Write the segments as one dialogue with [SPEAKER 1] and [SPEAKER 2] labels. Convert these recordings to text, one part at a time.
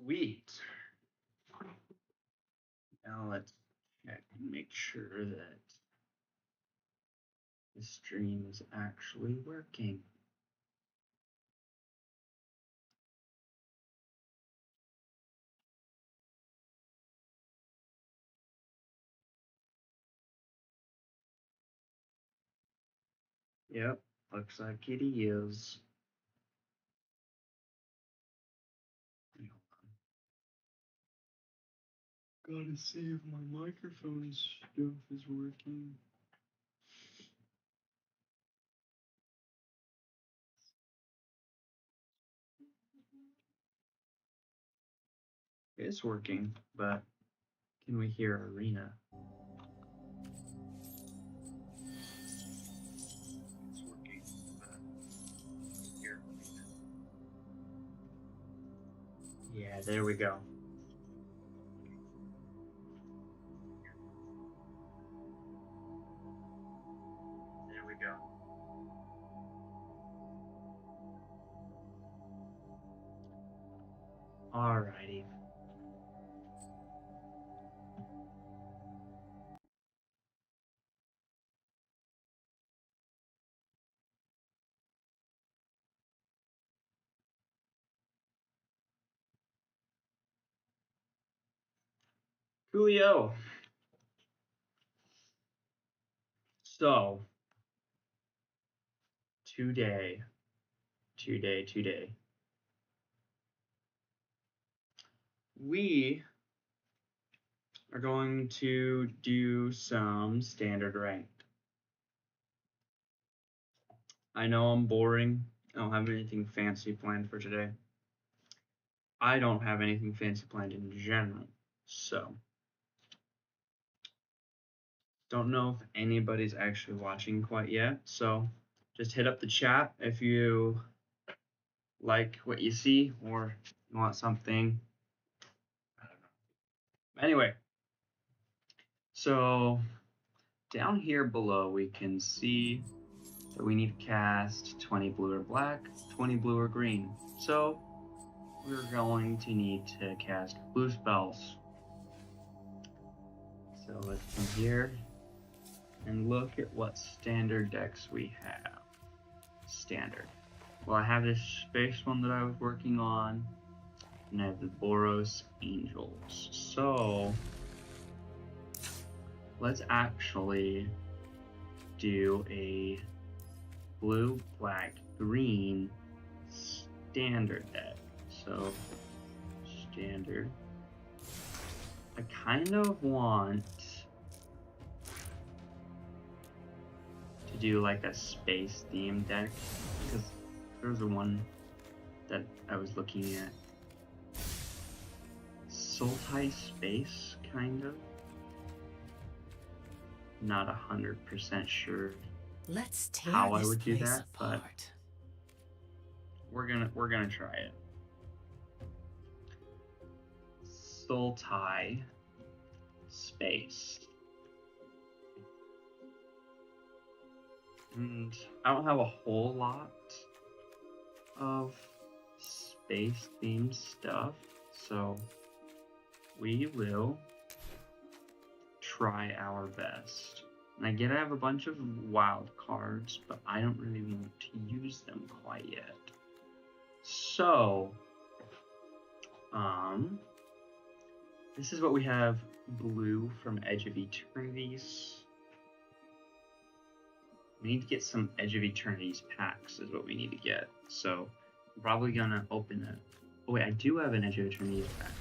[SPEAKER 1] Sweet. Now let's check and make sure that the stream is actually working. Yep, looks like it is. Gotta see if my microphone stuff is working. It's working, but can we hear Arena? It's working, but hear Arena. Yeah, there we go. There we go. Alrighty. Coolio. So, today, we are going to do some standard ranked. I know I'm boring. I don't have anything fancy planned for today. I don't have anything fancy planned in general, so don't know if anybody's actually watching quite yet. So just hit up the chat if you like what you see or you want something. I don't know. Anyway, so down here below we can see that we need to cast 20 blue or black, 20 blue or green. So we're going to need to cast blue spells. So let's come here and look at what standard decks we have. Standard. Well, I have this space one that I was working on, and I have the Boros Angels. So let's actually do a blue, black, green standard deck. So standard. I kind of want to do like a space theme deck because there's the one that I was looking at. Sultai Space, kind of. Not 100% sure
[SPEAKER 2] Let's tear
[SPEAKER 1] how I
[SPEAKER 2] this
[SPEAKER 1] would do
[SPEAKER 2] place
[SPEAKER 1] that,
[SPEAKER 2] apart.
[SPEAKER 1] but we're gonna try it. Sultai Space. And I don't have a whole lot of space themed stuff, so we will try our best. And I get I have a bunch of wild cards, but I don't really want to use them quite yet. So, this is what we have. Blue from Edge of Eternities. We need to get some Edge of Eternities packs is what we need to get. So I'm probably gonna open it. Oh wait, I do have an Edge of Eternities pack.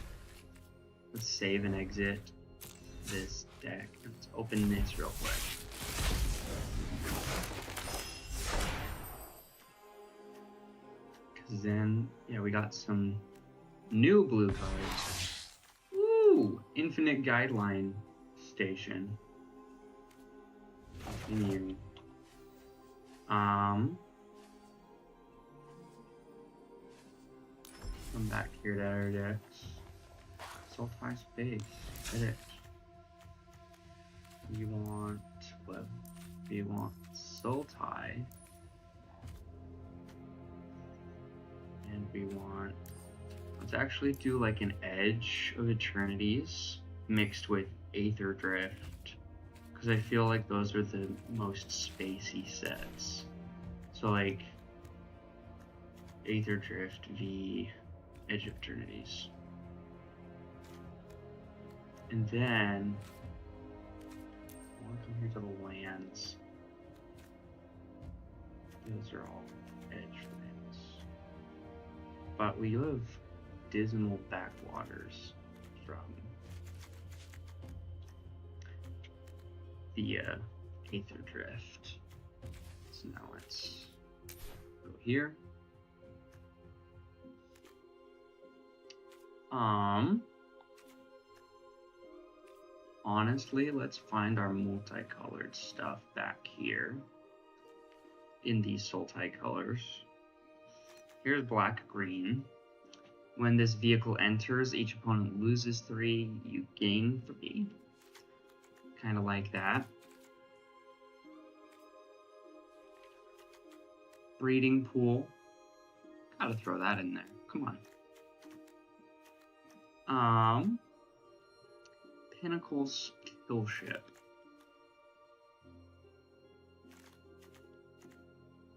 [SPEAKER 1] Let's save and exit this deck. Let's open this real quick. Cause then, yeah, we got some new blue cards. Woo! Infinite Guideline Station. Continue. Come back here to our decks. Sultai Space. Edit. You want what? We want Sultai. And we want Let's actually do like an Edge of Eternities mixed with Aether Drift, because I feel like those are the most spacey sets. So like Aether Drift v Edge of Eternities. And then we'll come here to the lands. Those are all edge lands. But we have dismal backwaters from the Aether Drift. So now let's go here. Honestly, let's find our multicolored stuff back here in these Sultai colors. Here's black-green. When this vehicle enters, each opponent loses 3, you gain 3. Kind of like that. Breeding pool. Gotta throw that in there. Come on. Pinnacle's kill ship.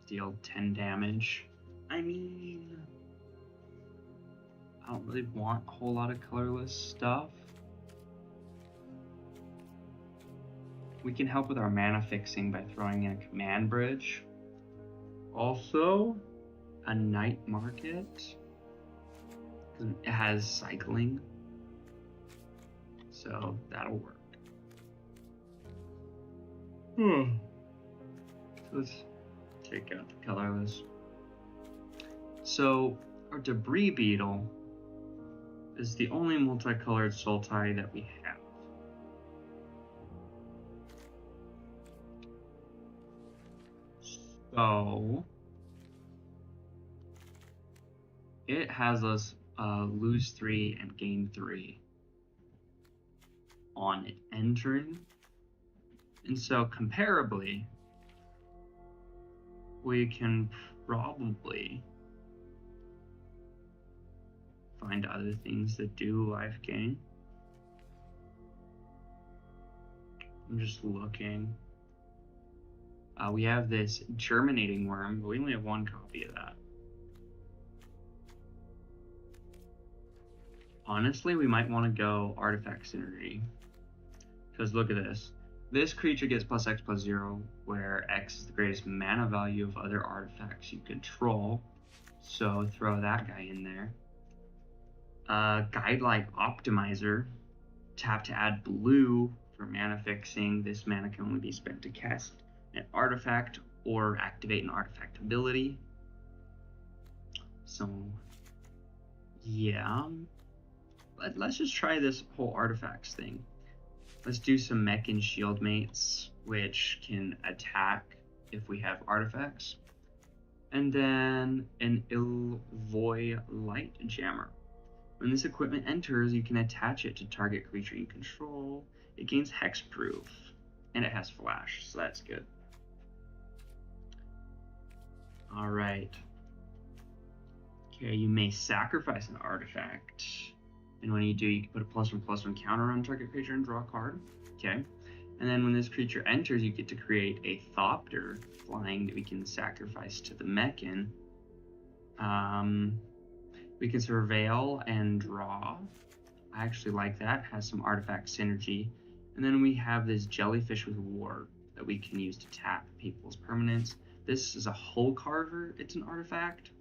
[SPEAKER 1] Deal 10 damage. I mean, I don't really want a whole lot of colorless stuff. We can help with our mana fixing by throwing in a command bridge. Also, a night market. It has cycling. So that'll work. So let's take out the colorless. So our debris beetle is the only multicolored Sultai that we have. So it has us lose 3 and gain 3 on it entering. And so comparably, we can probably find other things that do life gain. I'm just looking. We have this germinating worm, but we only have 1 copy of that. Honestly, we might want to go artifact synergy. Because look at this. This creature gets +X+0, where X is the greatest mana value of other artifacts you control. So throw that guy in there. Guidelight Optimizer. Tap to add blue for mana fixing. This mana can only be spent to cast an artifact or activate an artifact ability. So, yeah. Let's just try this whole artifacts thing. Let's do some mech and shield mates, which can attack if we have artifacts. And then an Ilvoy Light Jammer. When this equipment enters, you can attach it to target creature you control. It gains hexproof, and it has flash, so that's good. Alright. Okay, you may sacrifice an artifact. And when you do, you can put a +1/+1 counter on target creature and draw a card. Okay. And then when this creature enters, you get to create a Thopter flying that we can sacrifice to the Mechan. We can surveil and draw. I actually like that. Has some artifact synergy. And then we have this jellyfish with warp that we can use to tap people's permanents. This is a Hull Carver. It's an artifact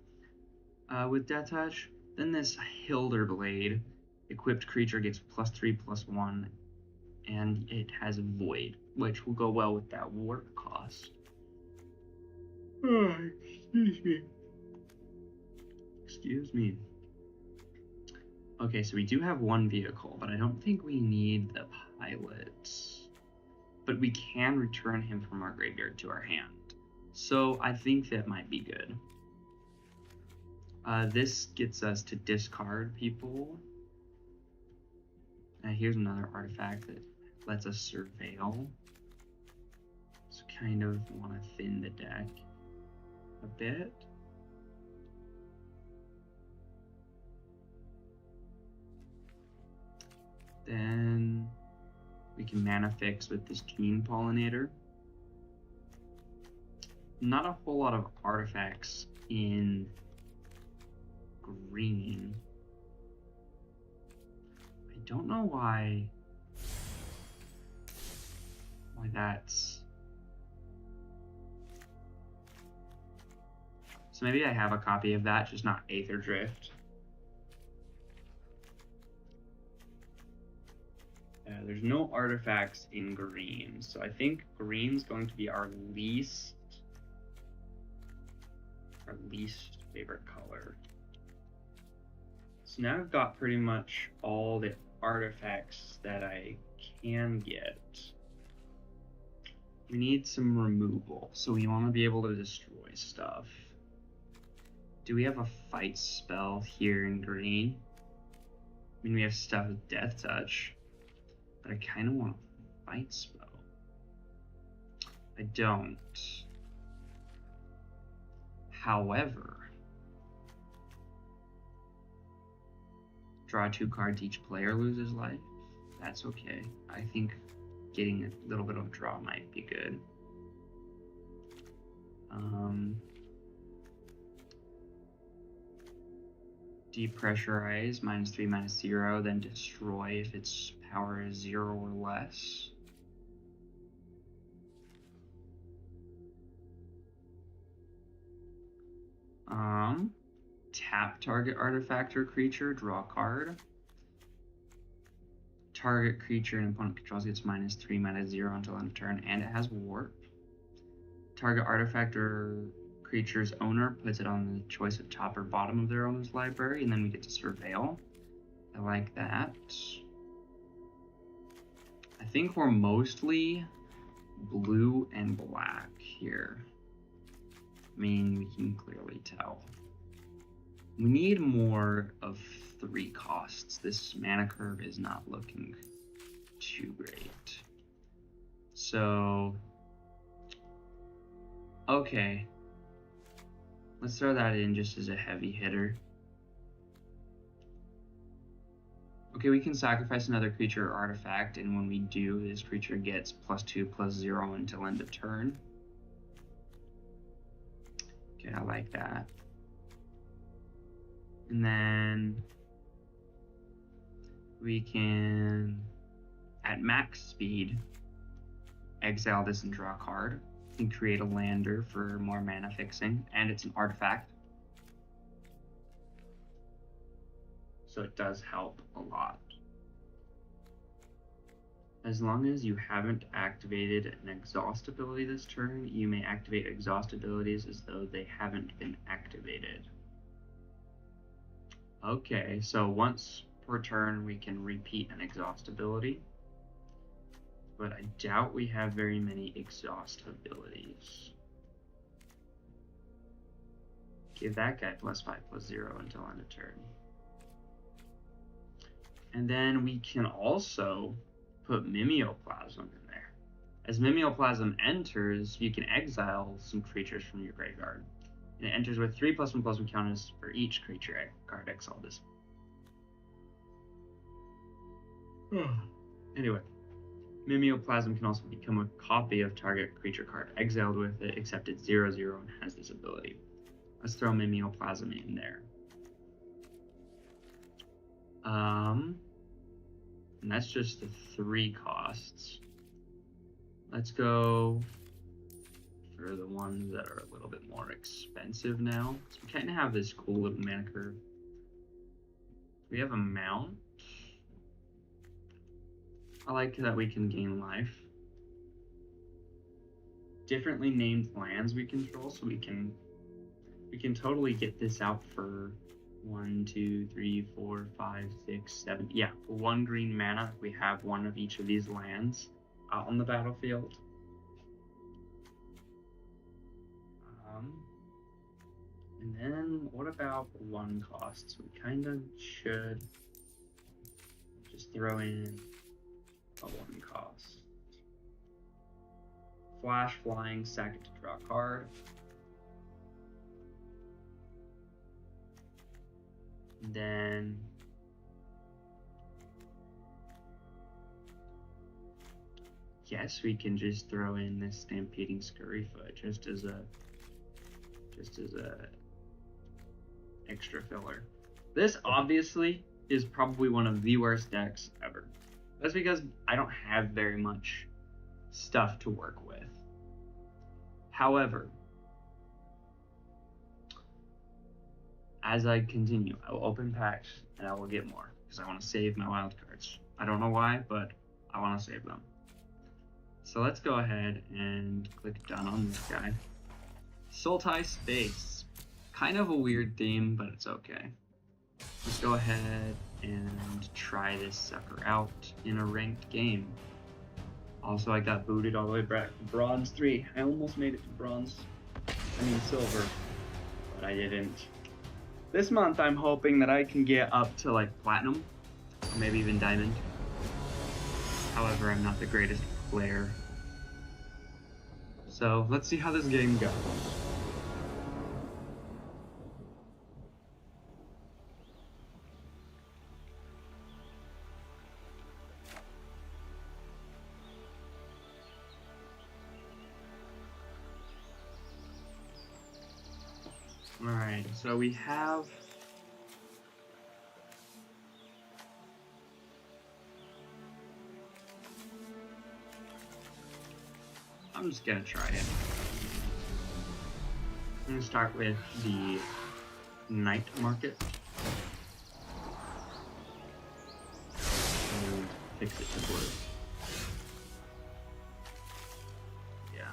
[SPEAKER 1] with Death Touch. Then this Hilderblade. Equipped creature gets +3/+1, and it has a void, which will go well with that warp cost. Excuse me. Excuse me. Okay, so we do have 1 vehicle, but I don't think we need the pilot. But we can return him from our graveyard to our hand. So I think that might be good. This gets us to discard people. Here's another artifact that lets us surveil. So kind of want to thin the deck a bit. Then we can mana fix with this Gene Pollinator. Not a whole lot of artifacts in green. I don't know why that's... So maybe I have a copy of that, just not Aether Drift. There's no artifacts in green, so I think green's going to be our least favorite color. So now I've got pretty much all the artifacts that I can get. We need some removal, so we want to be able to destroy stuff. Do we have a fight spell here in green? I mean, we have stuff with Death Touch, but I kind of want a fight spell. I don't. However, draw 2 cards, each player loses life. That's okay. I think getting a little bit of draw might be good. Depressurize, -3, -0, then destroy if its power is 0 or less. Tap target artifact or creature, draw a card. Target creature an opponent controls gets -3, -0 until end of turn, and it has warp. Target artifact or creature's owner puts it on the choice of top or bottom of their owner's library, and then we get to surveil. I like that. I think we're mostly blue and black here. I mean, we can clearly tell. We need more of 3 costs. This mana curve is not looking too great. So, okay. Let's throw that in just as a heavy hitter. Okay, we can sacrifice another creature or artifact, and when we do, this creature gets +2/+0 until end of turn. Okay, I like that. And then we can, at max speed, exile this and draw a card. And create a lander for more mana fixing, and it's an artifact. So it does help a lot. As long as you haven't activated an exhaust ability this turn, you may activate exhaust abilities as though they haven't been activated. Okay, so once per turn we can repeat an exhaust ability, but I doubt we have very many exhaust abilities. Give that guy +5/+0 until end of turn. And then we can also put Mimeoplasm in there. As Mimeoplasm enters, you can exile some creatures from your graveyard. And it enters with 3+1/+1 counters for each creature card exiled this. Anyway, Mimeoplasm can also become a copy of target creature card exiled with it, except it's 0/0 and has this ability. Let's throw Mimeoplasm in there. And that's just the 3 costs. Let's go for the ones that are a little bit more expensive now. So we kind of have this cool little mana curve. We have a mount. I like that we can gain life. Differently named lands we control, so we can totally get this out for 1, 2, 3, 4, 5, 6, 7. Yeah, 1 green mana. We have one of each of these lands out on the battlefield. And then what about 1 cost? So we kind of should just throw in a 1 cost. Flash, flying, sack it to draw a card. And then guess we can just throw in this Stampeding Scurryfoot just as a extra filler. This obviously is probably one of the worst decks ever. That's because I don't have very much stuff to work with. However, as I continue, I will open packs and I will get more because I want to save my wild cards. I don't know why, but I want to save them. So let's go ahead and click done on this guy. Sultai Space. Kind of a weird theme, but it's okay. Let's go ahead and try this sucker out in a ranked game. Also, I got booted all the way back to Bronze 3. I almost made it to Silver, but I didn't. This month, I'm hoping that I can get up to like Platinum, or maybe even Diamond. However, I'm not the greatest player. So, let's see how this game goes. Alright, so we have I'm just gonna try it. I'm gonna start with the Night Market and fix it to blue. Yeah,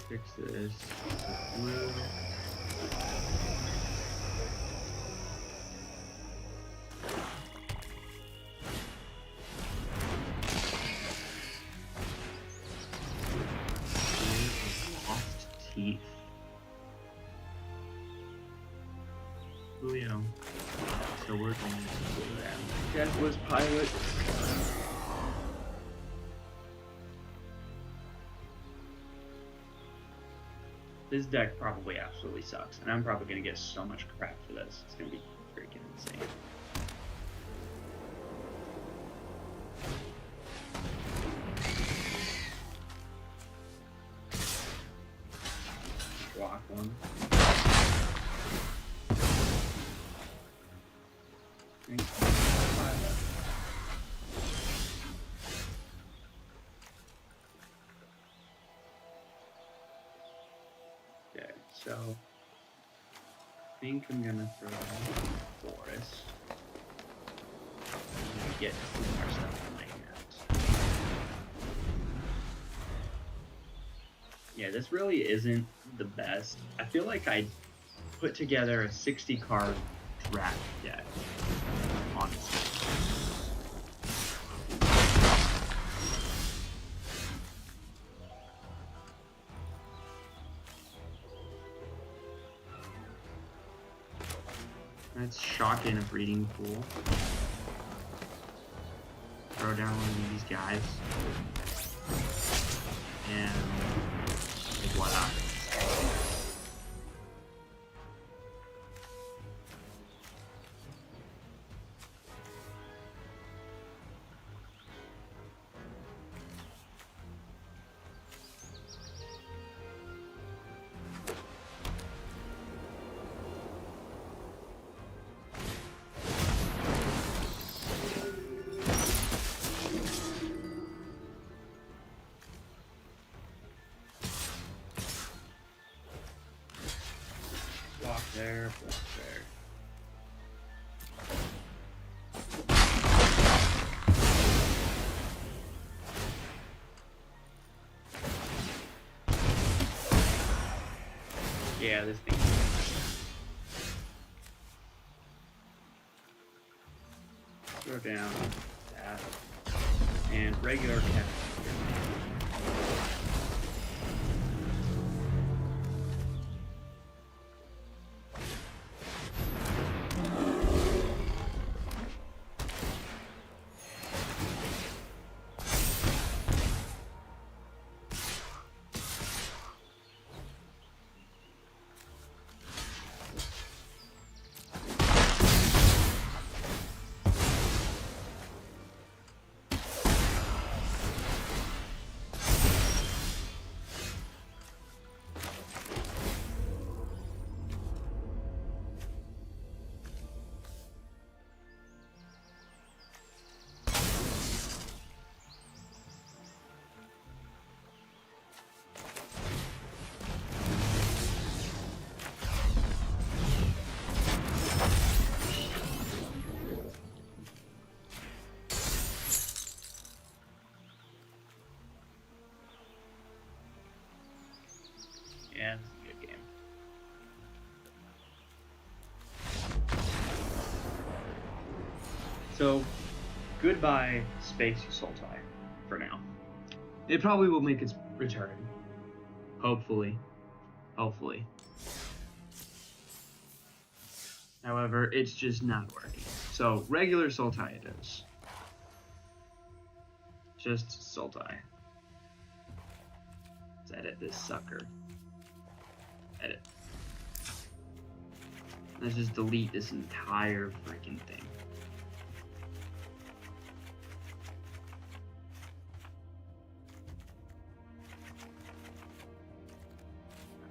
[SPEAKER 1] fix this to blue. Teeth. Julio. So we're going to do that. Deathless Pilot. This deck probably absolutely sucks, and I'm probably going to get so much crap for this. It's going to be freaking insane. Block one. Okay, so I think I'm gonna throw Forest and get some more stuff in my hands. Yeah, this really isn't the best. I feel like I put together a 60 card draft deck, honestly. Let's shock in a breeding pool. Throw down one of these guys. And voila. Block there, block there. Yeah, this thing. Throw down that and regular cat. Yeah, it's a good game. So, goodbye, Space Sultai, for now. It probably will make its return. Hopefully. Hopefully. However, it's just not working. So, regular Sultai it is. Just Sultai. Let's edit this sucker. Edit. Let's just delete this entire freaking thing.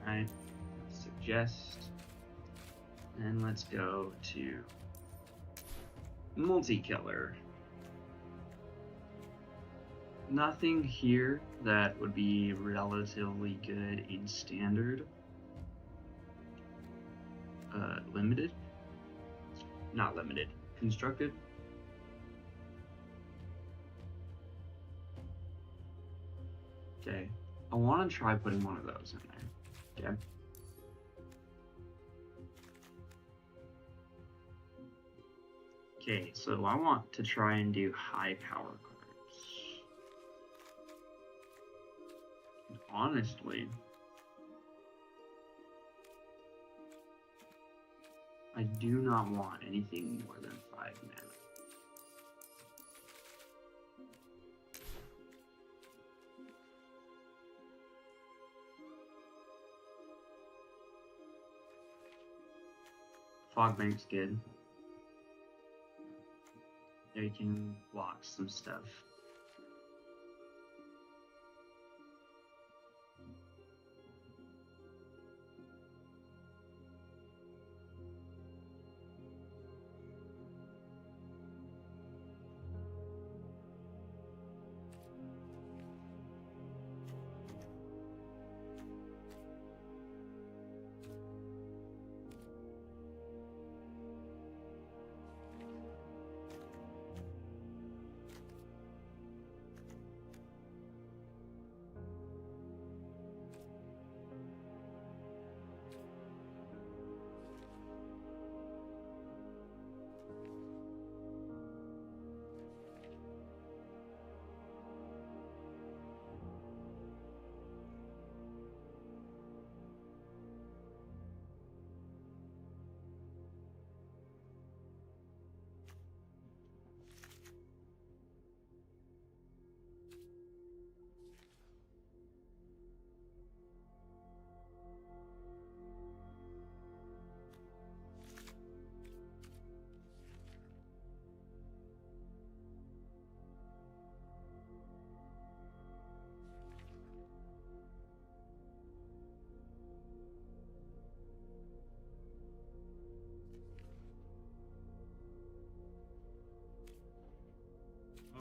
[SPEAKER 1] Alright. Suggest. And let's go to multi-killer. Nothing here that would be relatively good in standard. Limited? Not limited. Constructed? Okay. I want to try putting one of those in there. Okay. Okay, so I want to try and do high power cards. And honestly, I do not want anything more than 5 mana. Fogbank's good. They can block some stuff.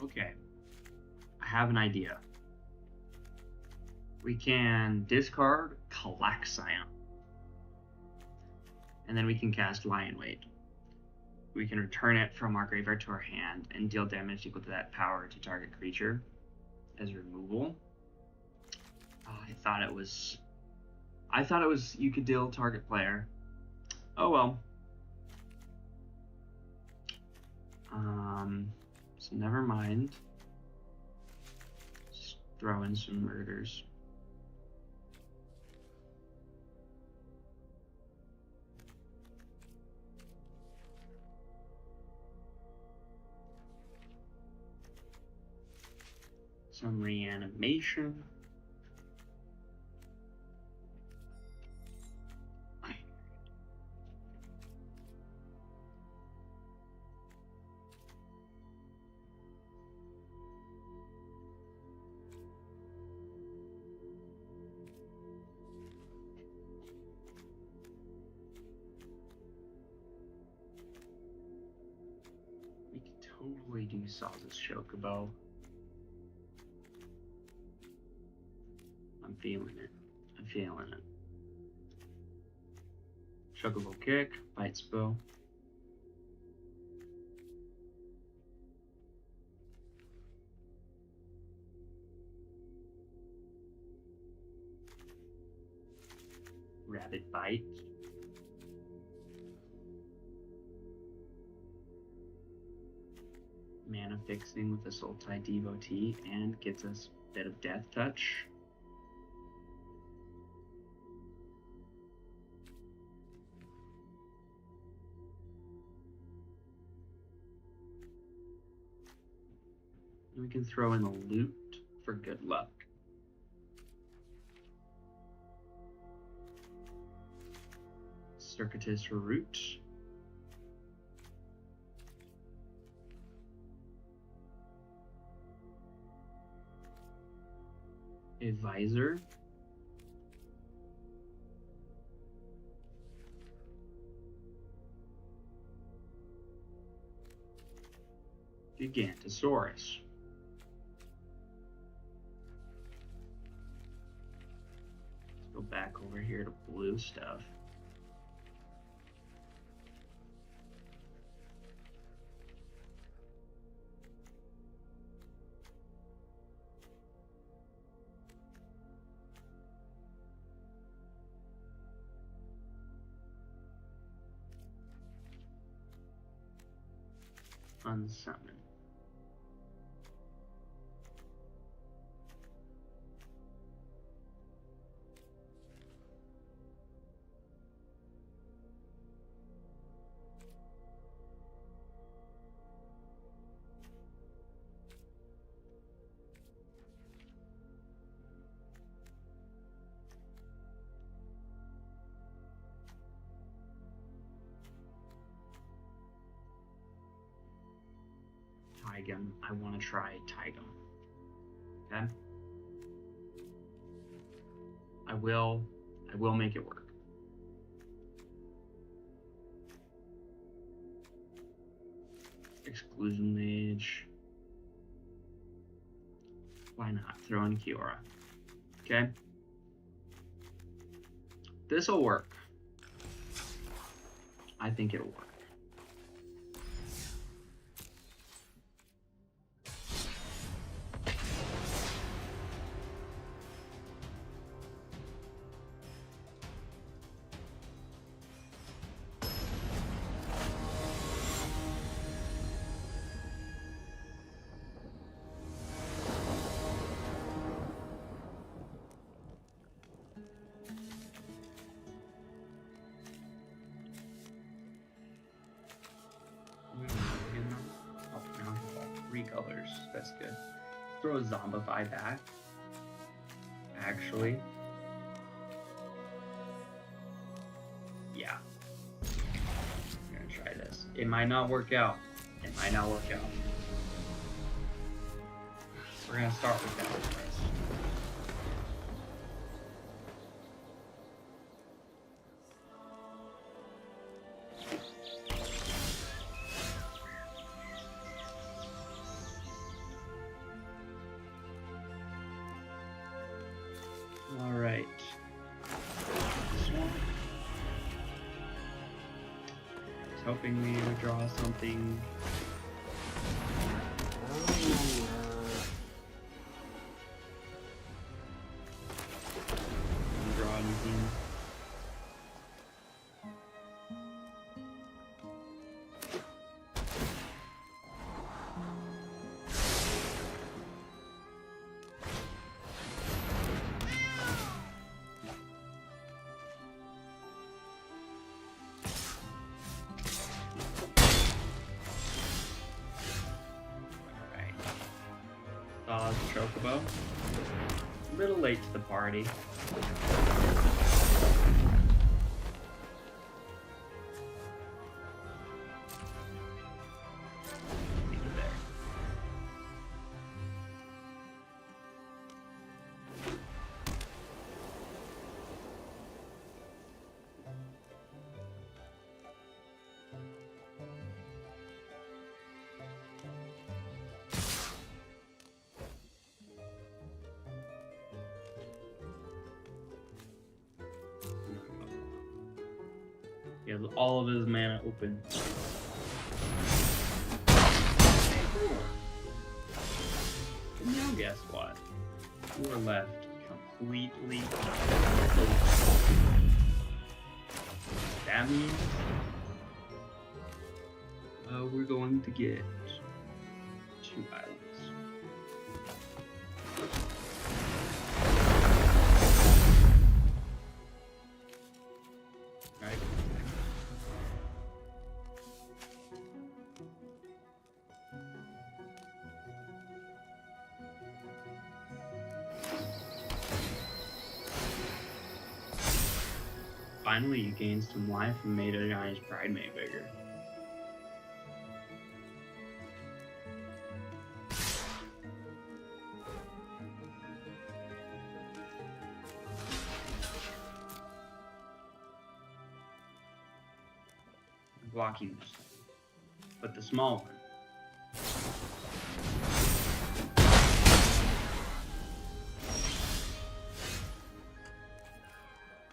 [SPEAKER 1] Okay, I have an idea. We can discard Calaxion. And then we can cast Lion Weight. We can return it from our graveyard to our hand and deal damage equal to that power to target creature as removal. Oh, I thought it was you could deal target player. Oh well. So never mind. Just throw in some murders. Some reanimation. We could totally do Saz's Chocobo. I'm feeling it. I'm feeling it. Chocobo kick, bites bow. Rabbit Bite. Mana fixing with a Sultai Devotee and gets us a bit of Death Touch. We can throw in a Loot for good luck. Circuitous Root. A Visor. Gigantosaurus. Let's go back over here to blue stuff. Unsummon. Tigum. I want to try Tigum. Okay? I will make it work. Exclusion Mage. Why not? Throw in Kiora. Okay? This'll work. I think it'll work. Colors. That's good. Throw a Zombify back. Actually. Yeah. I'm gonna try this. It might not work out. It might not work out. We're gonna start with that first. Alright. This one. I was hoping we would draw something. Didn't draw anything. Chocobo. A little late to the party. Leave it there. He has all of his mana open. And now guess what? You are left completely open. means we're going to get 2 islands. Right. Finally, you gained some life and made a guy's pride mate bigger. Blocking this thing, but the small one.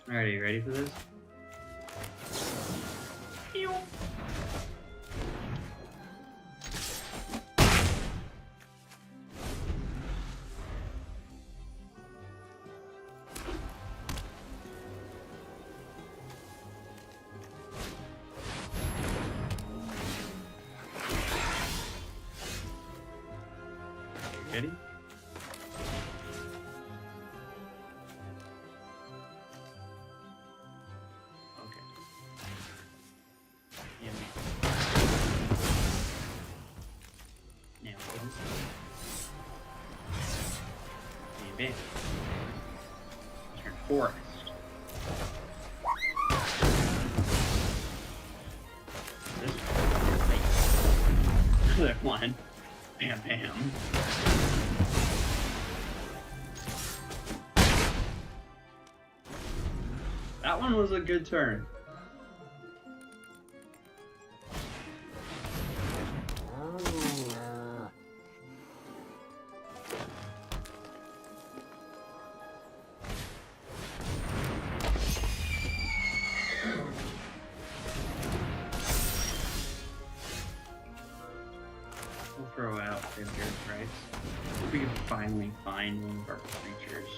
[SPEAKER 1] Alright, you ready for this? Ready? Okay. Yeah, now maybe. Turn forest. This one. Another one. Bam bam. That one was a good turn. We'll throw out failure price. We can finally find one of our creatures.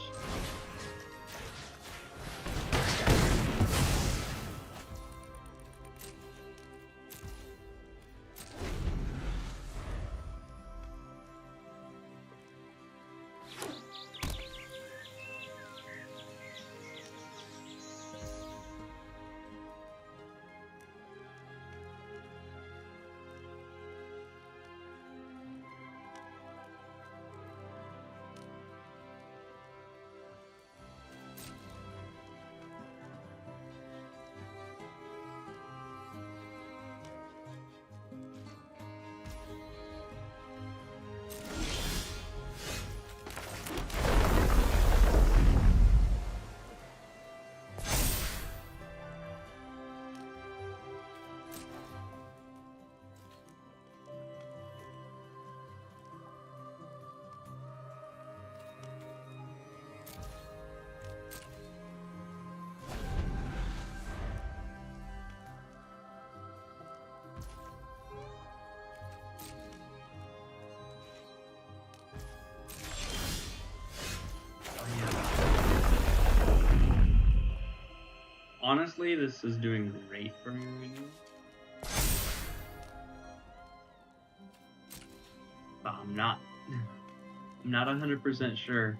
[SPEAKER 1] Honestly, this is doing great for me right now. But I'm not 100% sure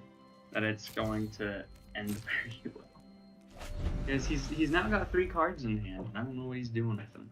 [SPEAKER 1] that it's going to end very well. Because he's now got 3 cards in hand, and I don't know what he's doing with them.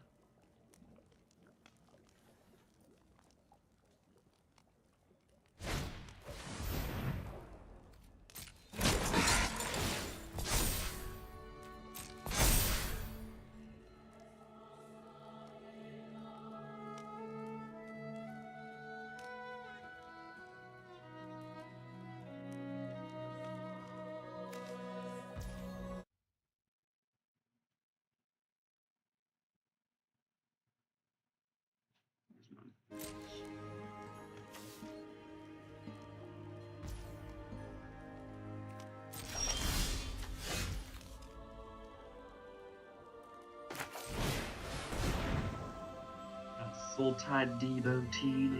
[SPEAKER 1] Full Tide devotee now.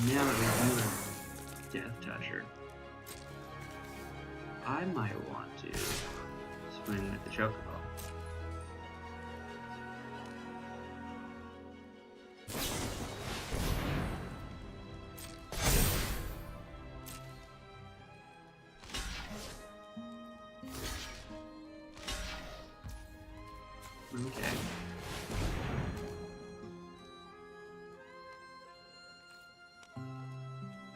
[SPEAKER 1] Now that we're doing Death Toucher, I might want to swimming with the chocobo. Okay.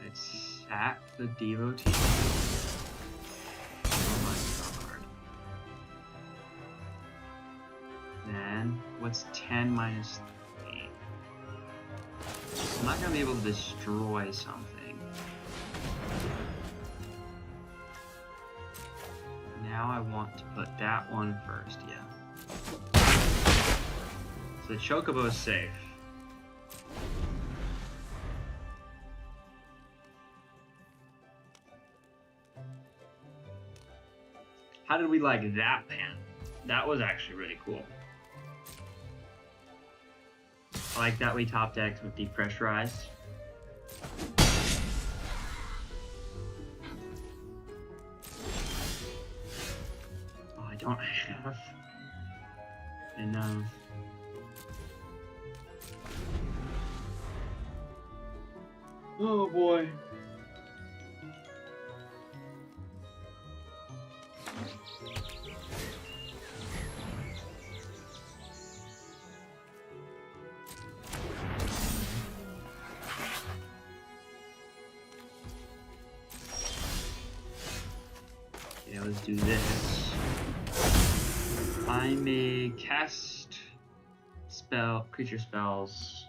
[SPEAKER 1] Let's sack the devotee. Oh my god. Then, what's 10 minus 3? I'm not gonna be able to destroy something. Now I want to put that one first, yeah. So the chocobo is safe. How did we like that pan? That was actually really cool. I like that we top decked with depressurized. Oh, I don't have enough. Oh boy. Okay, let's do this. I may cast creature spells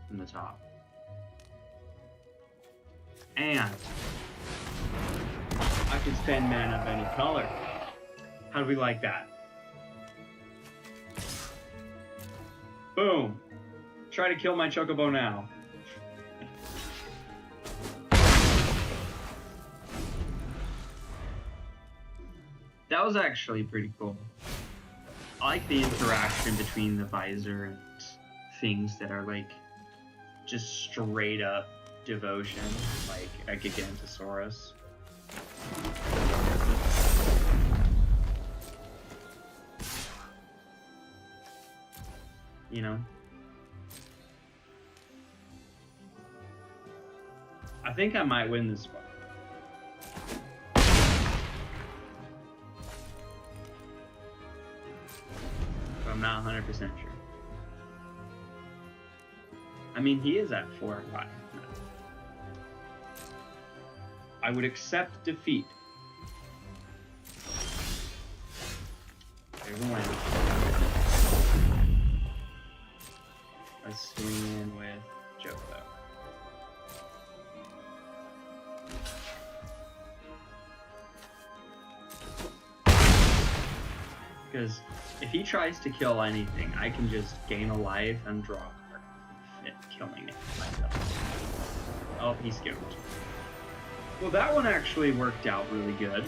[SPEAKER 1] from the top. And I can spend mana of any color. How do we like that? Boom! Try to kill my chocobo now. That was actually pretty cool. I like the interaction between the visor and things that are like just straight up devotion, like a Gigantosaurus. You know? I think I might win this one. But I'm not 100% sure. I mean, he is at 4 or 5. I would accept defeat. There's a win. Let's swing in with Joko. Because if he tries to kill anything, I can just gain a life and draw a card and fit killing it myself. Oh, he's scared. Well, that one actually worked out really good.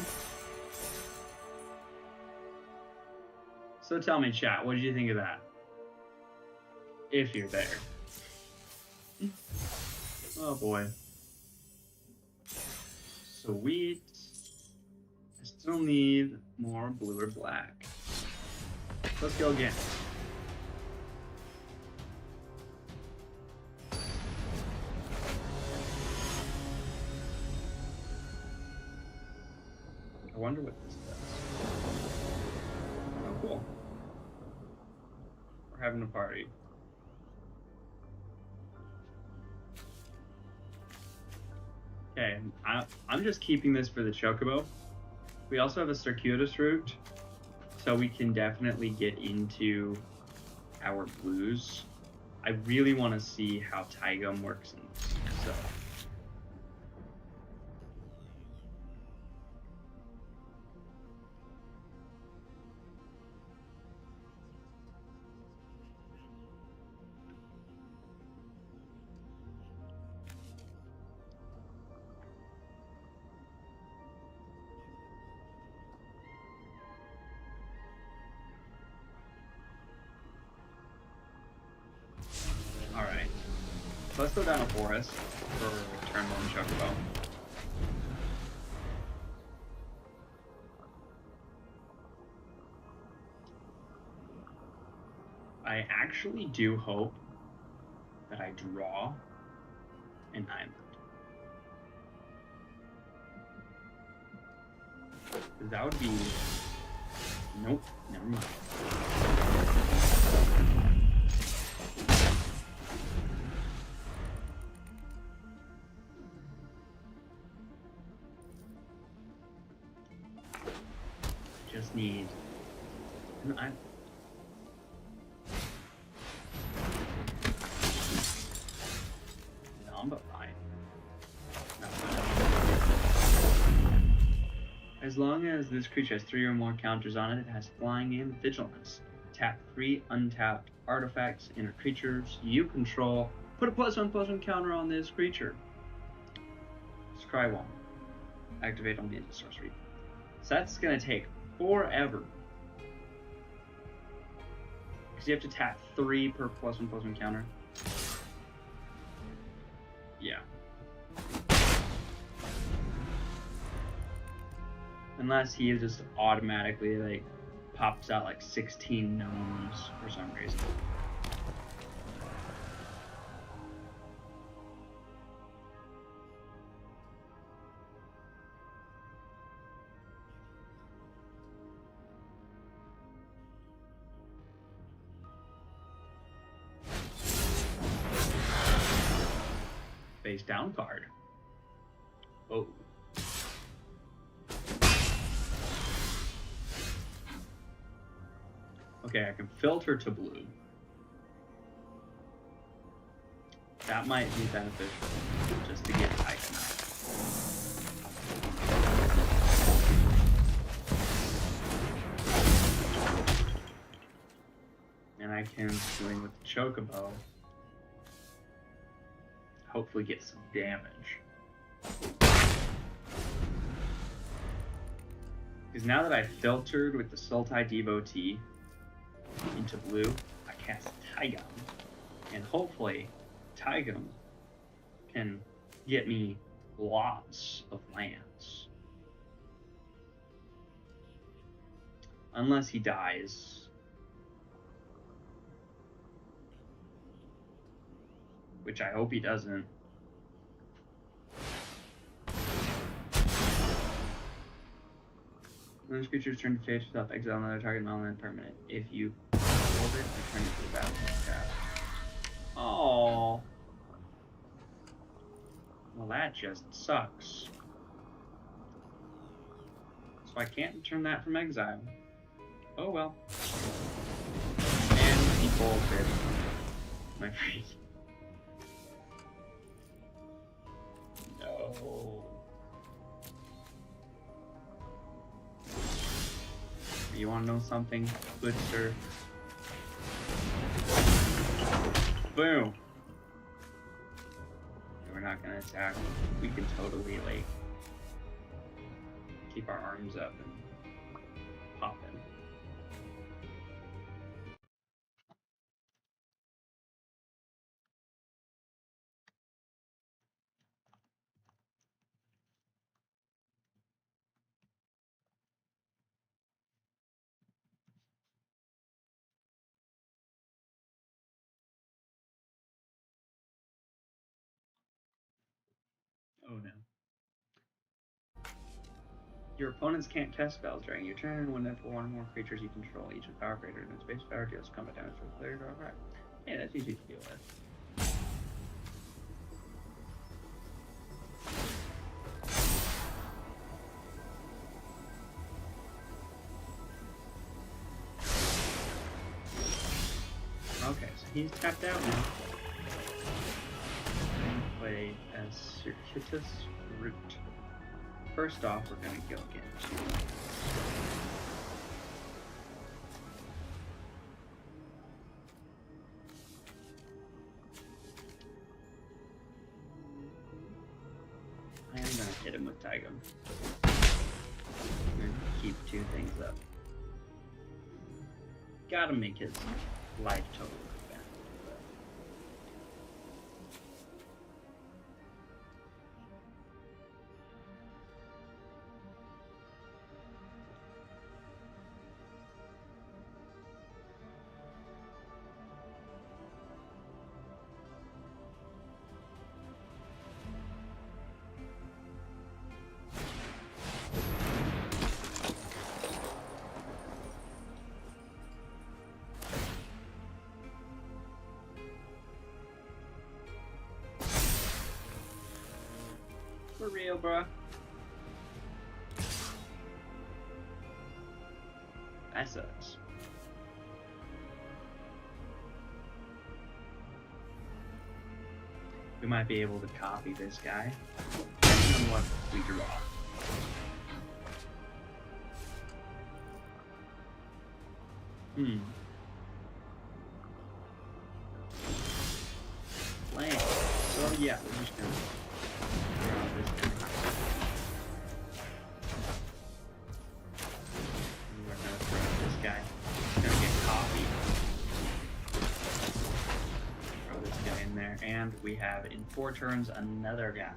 [SPEAKER 1] So tell me, chat, what did you think of that? If you're there. Oh boy. Sweet. I still need more blue or black. Let's go again. I wonder what this does. Oh, cool. We're having a party. Okay, I'm just keeping this for the chocobo. We also have a circuitous route, so we can definitely get into our blues. I really want to see how Taigum works in this, so. Alright. Let's go down a forest for turn 1 chocobo. I actually do hope that I draw an island. That would be... Nope, never mind. Just need an island. No, but fine. As long as this creature has 3 or more counters on it, it has flying and vigilance. Tap 3 untapped artifacts and creatures you control. Put a +1/+1 counter on this creature. Scry 1. Activate on the end of sorcery. So that's gonna take forever. Because you have to tap 3 per +1/+1 counter. Yeah. Unless he just automatically like pops out like 16 gnomes for some reason. Face down card. Oh. Okay, I can filter to blue. That might be beneficial, just to get Titan out. And I can swing with the Chocobo. Hopefully get some damage. Because now that I filtered with the Sultai Devotee into blue, I cast Taigam, and hopefully Taigam can get me lots of lands. Unless he dies. Which I hope he doesn't. When this creature's turn to face yourself, exile another target non-land permanent. If you hold it, return it to the battlefield. Oh. Well, that just sucks. So I can't return that from exile. Oh well. And he bolted my freeze. No. You want to know something, good sir? Boom. We're not gonna attack. We can totally like keep our arms up and pop in. Oh no. Your opponents can't cast spells during your turn. Whenever one or more creatures you control, each with power greater than space power, deals combat damage for a player. Alright. Hey, that's easy to deal with. Okay, so he's tapped out now. And play as Circuitous Root. First off, we're going to go get I am going to hit him with Taigam. And keep 2 things up. Gotta make his life total look bad. deal, bruh. That sucks. We might be able to copy this guy. And what we draw. Land. So yeah, we're just gonna draw this guy. And we're gonna throw this guy. He's gonna get copied. Throw this guy in there. And we have in 4 turns another guy.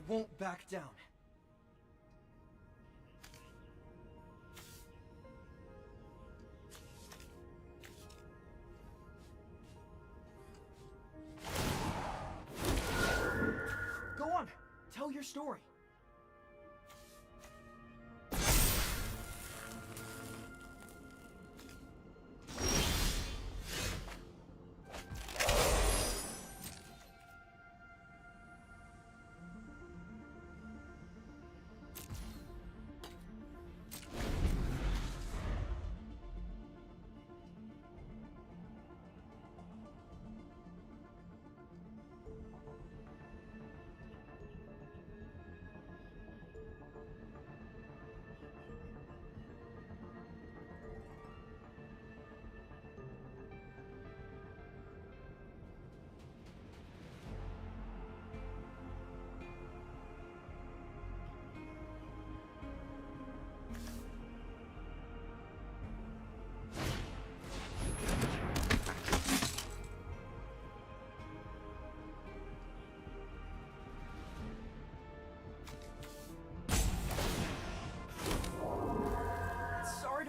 [SPEAKER 2] Won't back down. Go on, tell your story.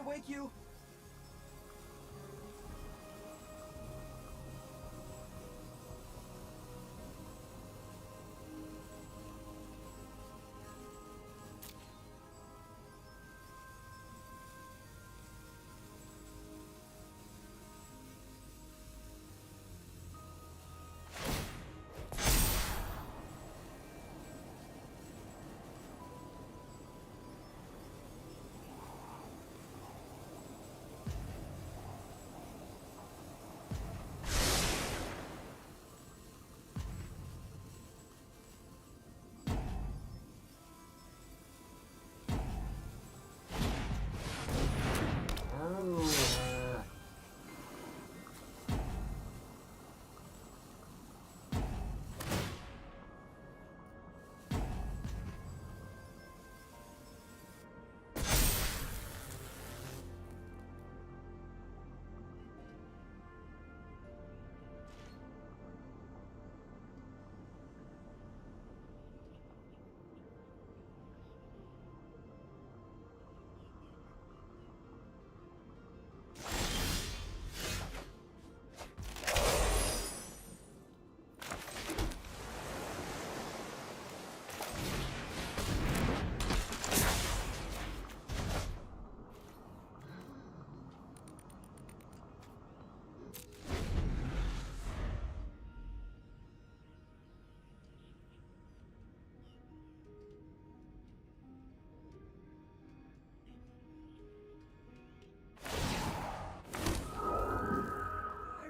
[SPEAKER 2] Wake you.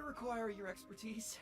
[SPEAKER 2] Require your expertise.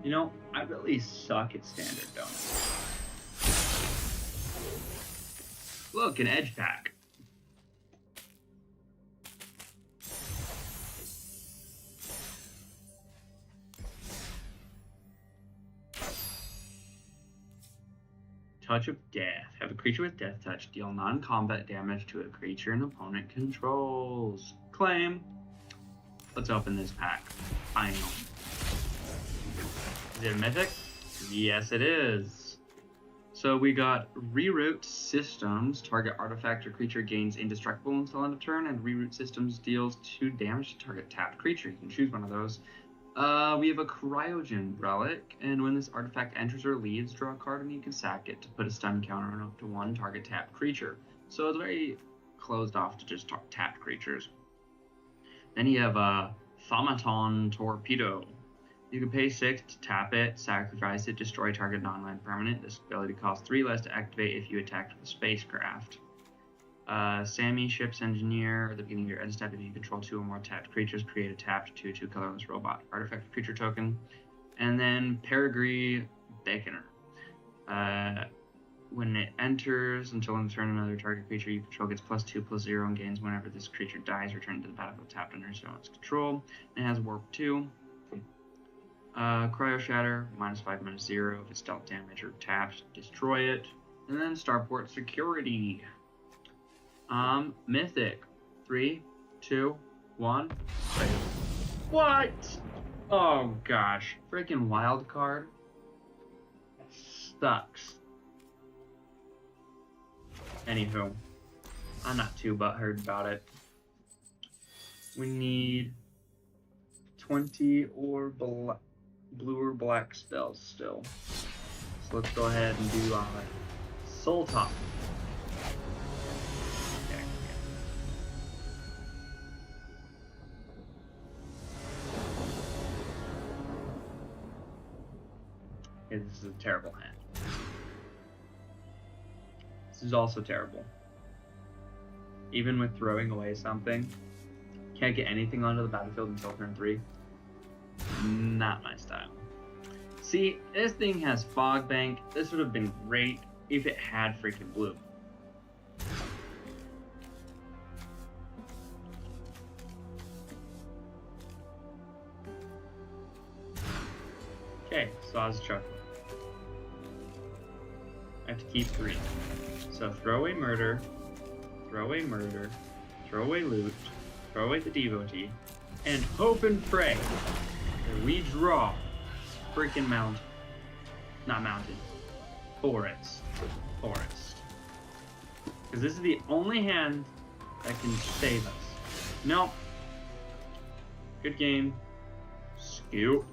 [SPEAKER 1] You know, I really suck at standard, don't I? Look, an edge pack. Touch of Death. Have a creature with Death Touch deal non-combat damage to a creature an opponent controls. Claim. Let's open this pack. I know. Is it a mythic? Yes, it is. So we got Reroute Systems. Target artifact or creature gains indestructible until end of turn, and Reroute Systems deals 2 damage to target tapped creature. You can choose one of those. We have a Cryogen Relic, and when this artifact enters or leaves, draw a card and you can sack it to put a stun counter on up to 1 target tapped creature. So it's very closed off to just tapped creatures. Then you have a Thaumaton Torpedo. You can pay 6 to tap it, sacrifice it, destroy target non-land permanent. This ability costs 3 less to activate if you attacked with a spacecraft. Sammy, Ship's Engineer. At the beginning of your end step, if you control 2 or more tapped creatures, create a tapped 2/2 colorless robot artifact creature token. And then Peregrine Beckoner. When it enters, until end of turn, another target creature you control gets +2/+0 and gains whenever this creature dies. Return to the battlefield tapped under its control. And it has Warp 2. Cryo Shatter, -5/-0. If it's dealt damage or tapped, destroy it. And then Starport Security. Mythic. 3, 2, 1. What? Oh gosh. Freaking wild card. Sucks. Anywho, I'm not too butthurt about it. We need 20 or blue or black spells still. So let's go ahead and do Soul Top. Okay. Okay, this is a terrible hand. This is also terrible. Even with throwing away something, can't get anything onto the battlefield until turn 3. Not my style. See, this thing has Fog Bank. This would have been great if it had freaking blue. Okay, Saw's Chuckle. I have to keep 3. So throw away murder, throw away murder, throw away loot, throw away the devotee, and hope and pray that we draw freaking mountain. Not mountain. Forest. Forest. Because this is the only hand that can save us. Nope. Good game. Scoop.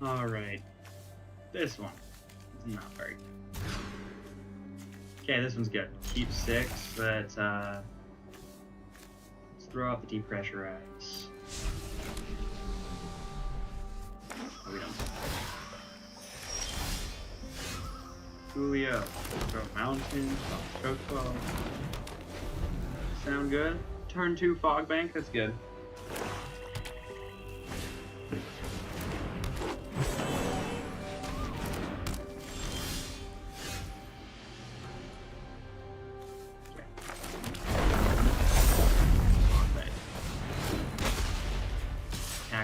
[SPEAKER 1] Alright. This one is not very good. Okay, this one's good. Keep 6. Let's throw out the depressurize. Oh, we don't. Julio. Throw mountain. Choco. Sound good? Turn 2 Fog Bank. That's good.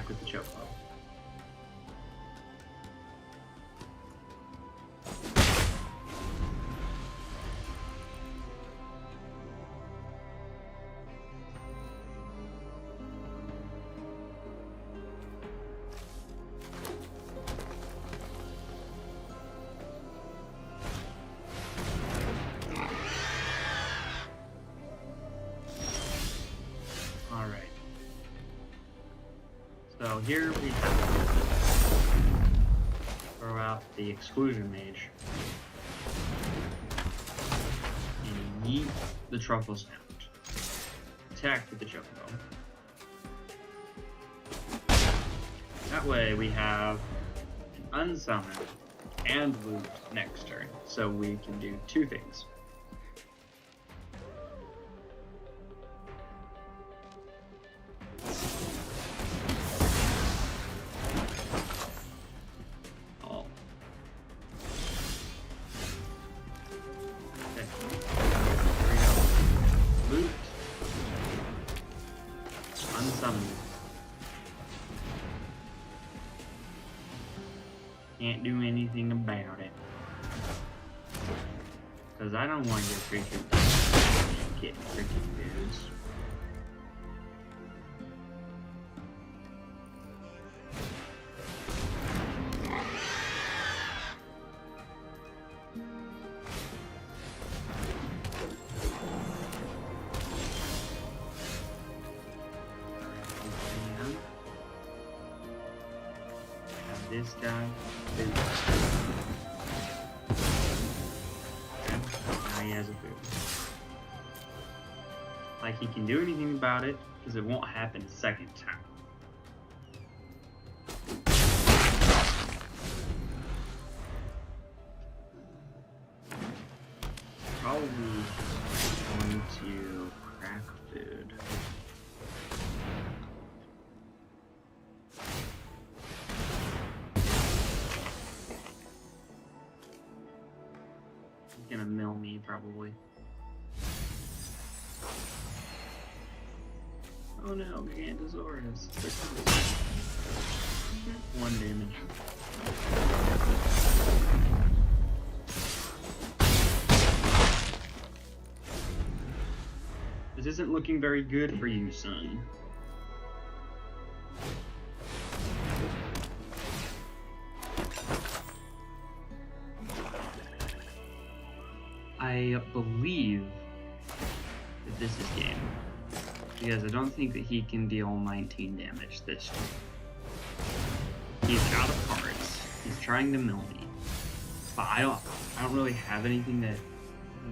[SPEAKER 1] With the choke blow. So here we throw out the exclusion mage and yeet the truffles out. Attack with the chocobo. That way we have an unsummon and loot next turn, so we can do two things. Oh. Okay. Here we go. Loot. Unsummon. Can't do anything about it. Because I don't want your creature to get freaking dudes. This guy. Okay. Now he has a food. Like he can do anything about it because it won't happen a second time. Probably going to crack food. Gonna mill me probably. Oh no, Gigantosaurus. 1 damage. This isn't looking very good for you, son. I believe that this is game, because I don't think that he can deal 19 damage this turn. He's out of cards. He's trying to mill me, but I don't really have anything that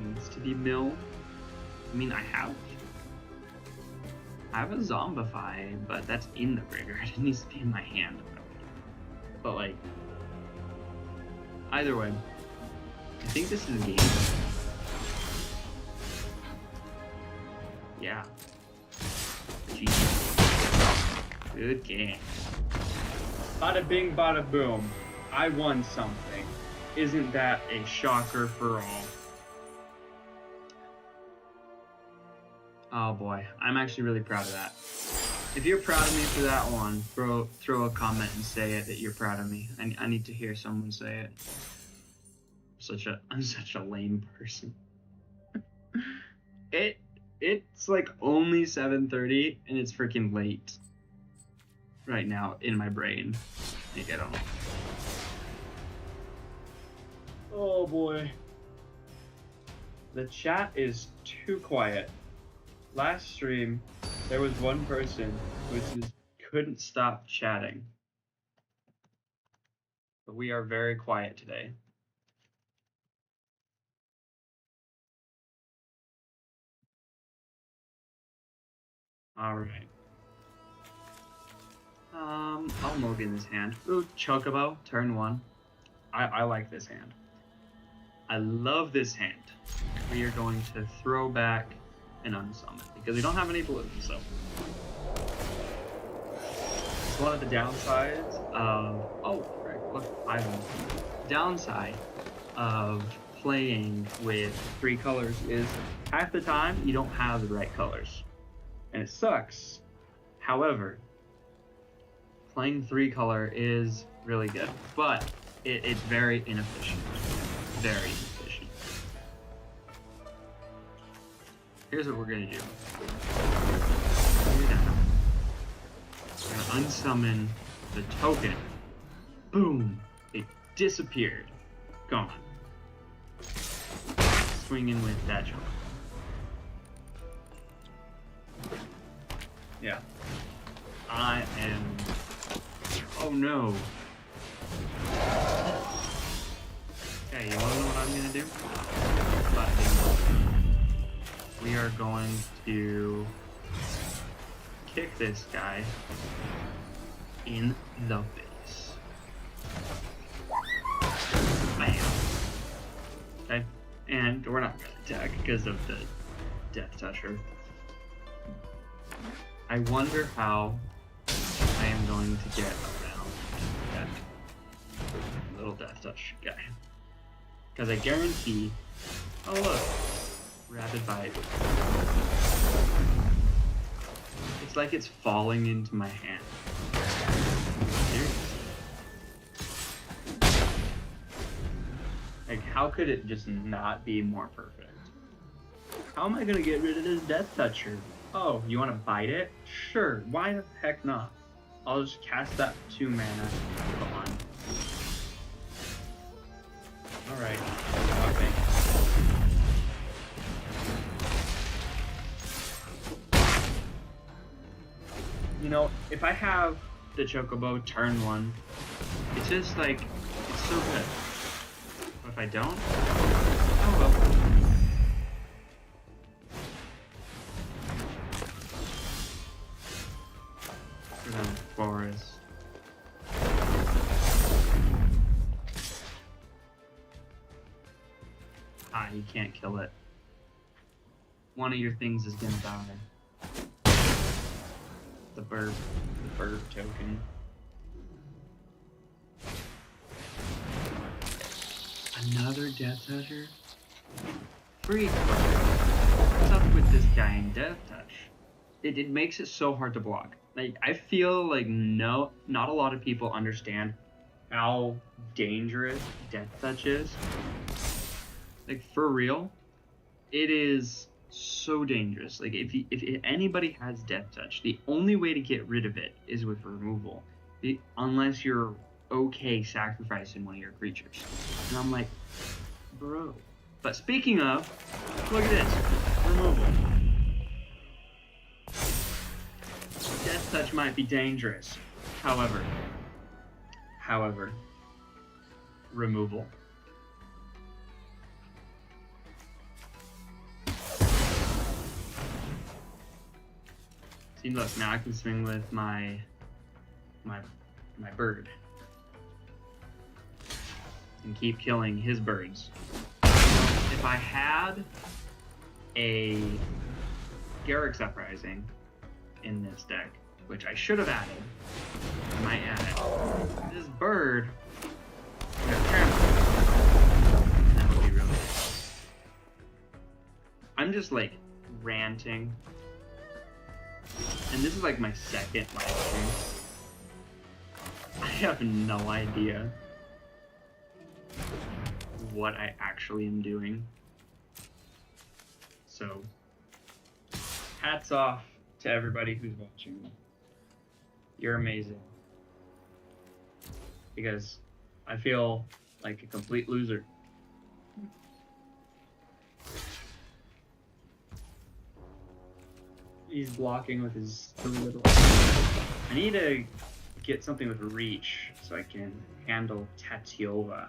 [SPEAKER 1] needs to be milled. I mean, I have a Zombify, but that's in the graveyard. It needs to be in my hand. But like, either way, I think this is a game. Yeah. Jesus. Good game. Bada bing, bada boom. I won something. Isn't that a shocker for all? Oh boy, I'm actually really proud of that. If you're proud of me for that one, throw a comment and say it that you're proud of me. I need to hear someone say it. I'm such a lame person. It's like only 7:30 and it's freaking late right now in my brain. Like, I don't know. Oh boy. The chat is too quiet. Last stream, there was one person who just couldn't stop chatting. But we are very quiet today. Alright. I'll Mulligan this hand. Ooh, Chocobo, turn 1. I like this hand. I love this hand. We are going to throw back an unsummon because we don't have any blue, so. It's one of the downsides of, oh, right, look, Ivan. Downside of playing with 3 colors is half the time you don't have the right colors. And it sucks. However, playing 3 color is really good, but it's very inefficient. Very inefficient. Here's what we're gonna do. We're gonna unsummon the token. Boom! It disappeared. Gone. Swinging with that choke. Yeah. I am Oh no. Okay, you wanna know what I'm gonna do? We are going to kick this guy in the face. Bam. Okay, and we're not gonna attack because of the Death Toucher. I wonder how I am going to get around that little Death Touch guy. Because I guarantee... Oh look! Rapid Bite. It's like it's falling into my hand. Seriously. Like, how could it just not be more perfect? How am I gonna get rid of this Death Toucher? Oh, you wanna bite it? Sure, why the heck not? I'll just cast that 2 mana. Come on. Alright, okay. You know, if I have the Chocobo turn 1, it's just like, it's so good. But if I don't, oh well. Forest. Ah, you can't kill it. One of your things is gonna die. The bird token. Another Death Toucher? Freak! What's up with this guy in Death Touch? It makes it so hard to block. Like, I feel like not a lot of people understand how dangerous Death Touch is. Like, for real, it is so dangerous. Like, if anybody has Death Touch, the only way to get rid of it is with removal. Unless you're okay sacrificing one of your creatures. And I'm like, bro. But speaking of, look at this. Removal. Death Touch might be dangerous. However, removal. See, look, now I can swing with my bird and keep killing his birds. If I had a Garrick's Uprising in this deck, which I should have added, I might add it. This bird, that would be really good. I'm just like ranting, and this is like my second live stream. I have no idea what I actually am doing. So, hats off to everybody who's watching. You're amazing. Because I feel like a complete loser. He's blocking with his little... I need to get something with reach so I can handle Tatiova.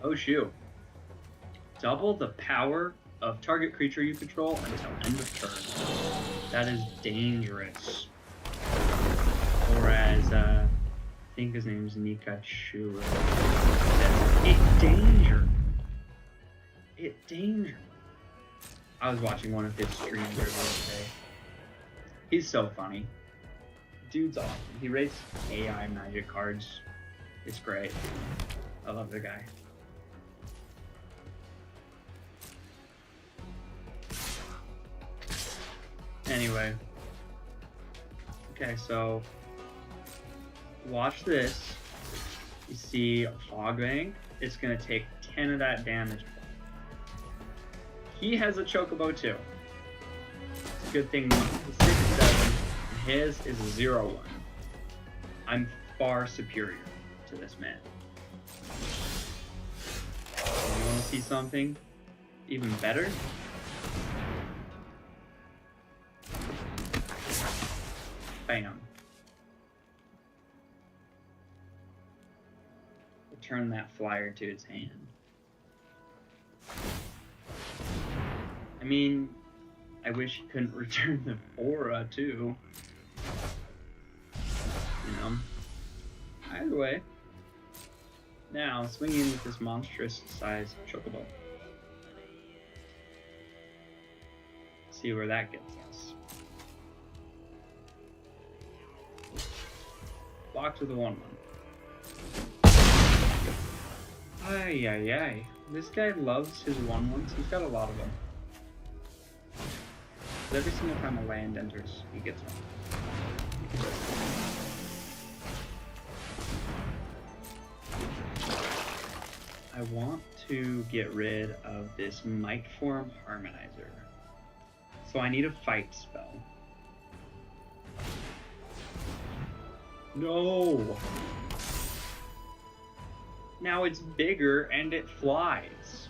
[SPEAKER 1] Oh shoot. Double the power of target creature you control until end of turn. That is dangerous. Or as, I think his name is Nikachu. It danger. It danger. I was watching one of his streams earlier today. He's so funny. Dude's awesome. He rates AI magic cards. It's great. I love the guy. Anyway. Okay, so watch this. You see Hog Bank, it's gonna take 10 of that damage. He has a Chocobo too. It's a good thing he's 6-7, and his is a 0-1. I'm far superior to this man. see something even better? Bam. Return that flyer to its hand. I mean, I wish he couldn't return the aura too. You know? Either way. Now, swinging with this monstrous sized chocobo. See where that gets us. Blocked with a 1/1. Ay, ay, ay. This guy loves his 1/1s. He's got a lot of them. But every single time a land enters, he gets one. I want to get rid of this Mic Form Harmonizer. So I need a fight spell. No! Now it's bigger and it flies.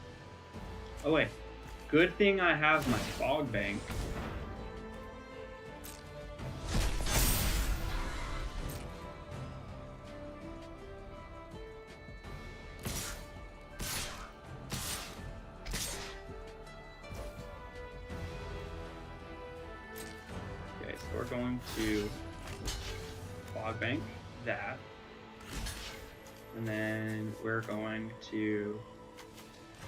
[SPEAKER 1] Oh wait, good thing I have my fog bank. Okay, so we're going to fog bank that. And then we're going to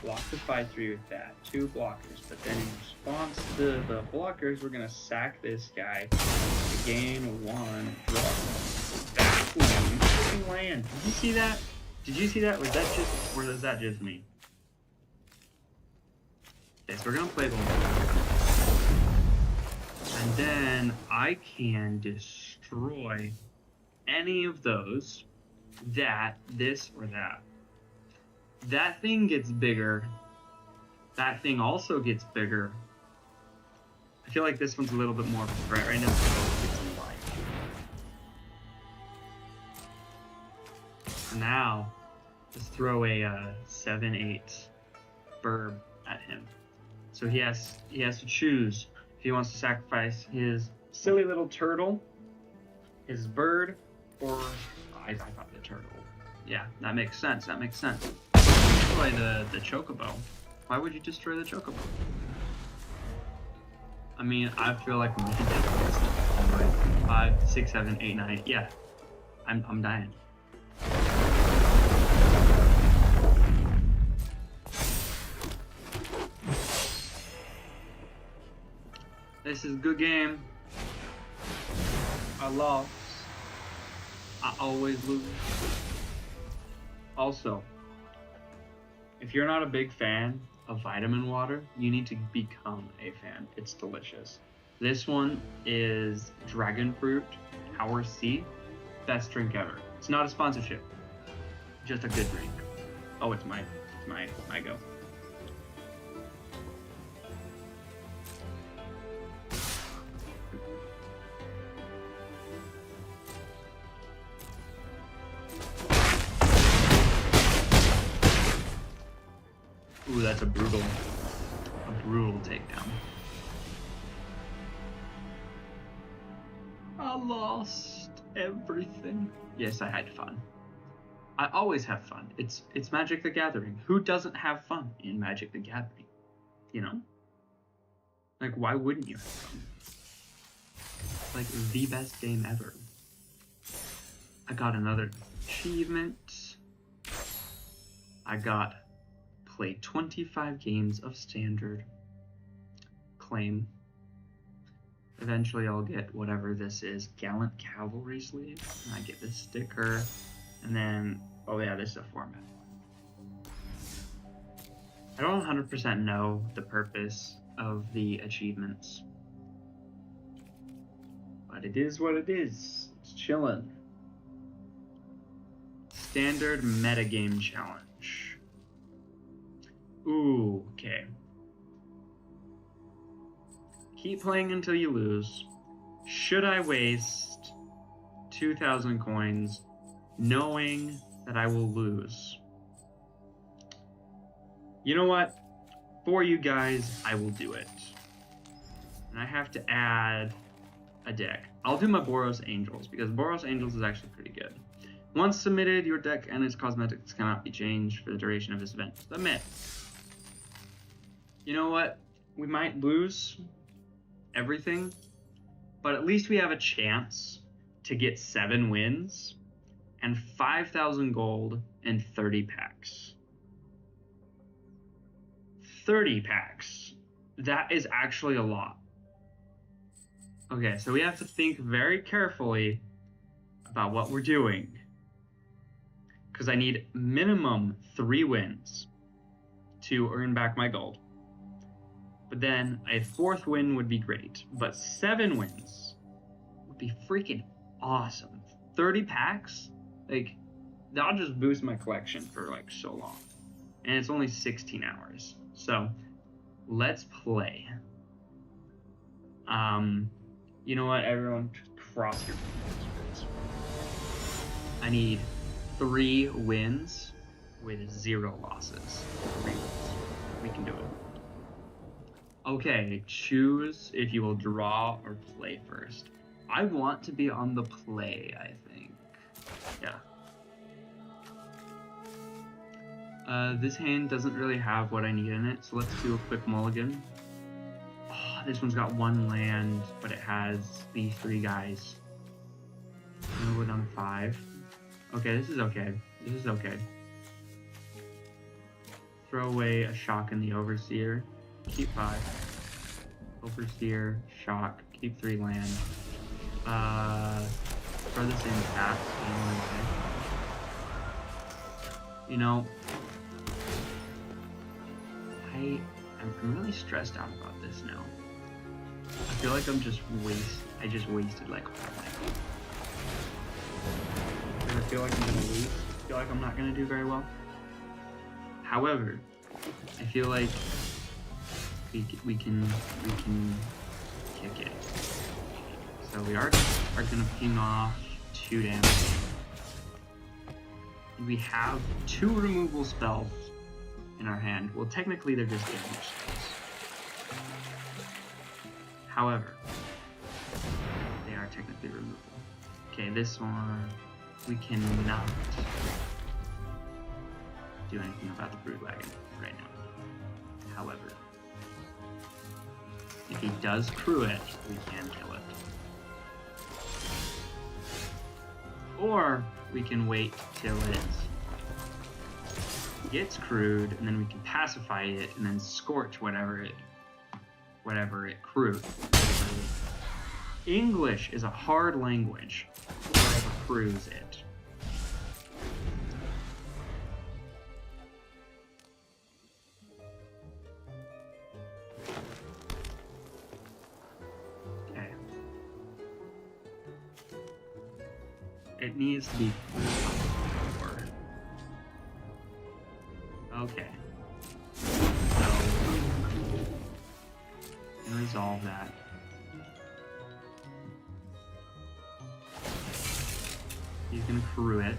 [SPEAKER 1] block the 5/3 with that. 2 blockers. But then in response to the blockers, we're going to sack this guy to gain 1 draw. That's freaking land. Did you see that? Did you see that? Was that just, or was that just me? Okay, so we're going to play the land. And then I can destroy any of those. That, this, or that. That thing gets bigger. That thing also gets bigger. I feel like this one's a little bit more of a threat right now. It's life. Now, let's throw a 7/8 burb at him. So he has to choose if he wants to sacrifice his silly little turtle, his bird, or I thought the turtle. Yeah, that makes sense. That makes sense. Destroy the chocobo. Why would you destroy the chocobo? I mean, I feel like we can get this. 5, 6, 7, 8, 9. Yeah, I'm dying. This is a good game. I lost. I always lose. Also, if you're not a big fan of vitamin water, you need to become a fan. It's delicious. This one is dragon fruit, Power C, best drink ever. It's not a sponsorship, just a good drink. Oh, it's my go. Ooh, that's a brutal takedown. I lost everything. Yes, I had fun. I always have fun. It's Magic the Gathering. Who doesn't have fun in Magic the Gathering? You know? Like, why wouldn't you have fun? It's like the best game ever. I got another achievement. I got play 25 games of Standard. Claim. Eventually I'll get whatever this is, Gallant Cavalry sleeve, and I get this sticker, and then, oh yeah, this is a format one. I don't 100% know the purpose of the achievements, but it is what it is. It's chillin'. Standard metagame challenge. Ooh, okay. Keep playing until you lose. Should I waste 2,000 coins knowing that I will lose? You know what? For you guys, I will do it. And I have to add a deck. I'll do my Boros Angels, because Boros Angels is actually pretty good. Once submitted, your deck and its cosmetics cannot be changed for the duration of this event. Submit. You know what? We might lose everything, but at least we have a chance to get 7 wins and 5,000 gold and 30 packs. 30 packs. That is actually a lot. Okay, so we have to think very carefully about what we're doing, because I need minimum 3 wins to earn back my gold. But then a 4th win would be great, but 7 wins would be freaking awesome. 30 packs, like, that'll just boost my collection for like so long, and it's only 16 hours. So let's play. You know what, everyone, just cross your fingers. I need 3 wins with 0 losses. 3 wins. We can do it. Okay, choose if you will draw or play first. I want to be on the play, I think. Yeah. This hand doesn't really have what I need in it, so let's do a quick mulligan. Oh, this one's got 1 land, but it has these 3 guys. I'm gonna go down to 5. Okay, this is okay. This is okay. Throw away a shock in the Overseer. Keep 5. Overseer, shock, keep 3 land. Throw this in tap. You know, I'm really stressed out about this now. I feel like I just wasted like all my gold. I feel like I'm gonna lose. I feel like I'm not gonna do very well. However, I feel like we can kick it. So we are gonna ping off 2 damage. And we have 2 removal spells in our hand. Well, technically they're just damage spells. However, they are technically removable. Okay, this one we cannot do anything about the Brood Wagon right now. However, if he does crew it, we can kill it. Or we can wait till it gets crewed, and then we can pacify it and then scorch whatever it crewed. English is a hard language. Whoever crews it. Okay. It needs to be 4. Okay. So, and resolve that. He's gonna crew it.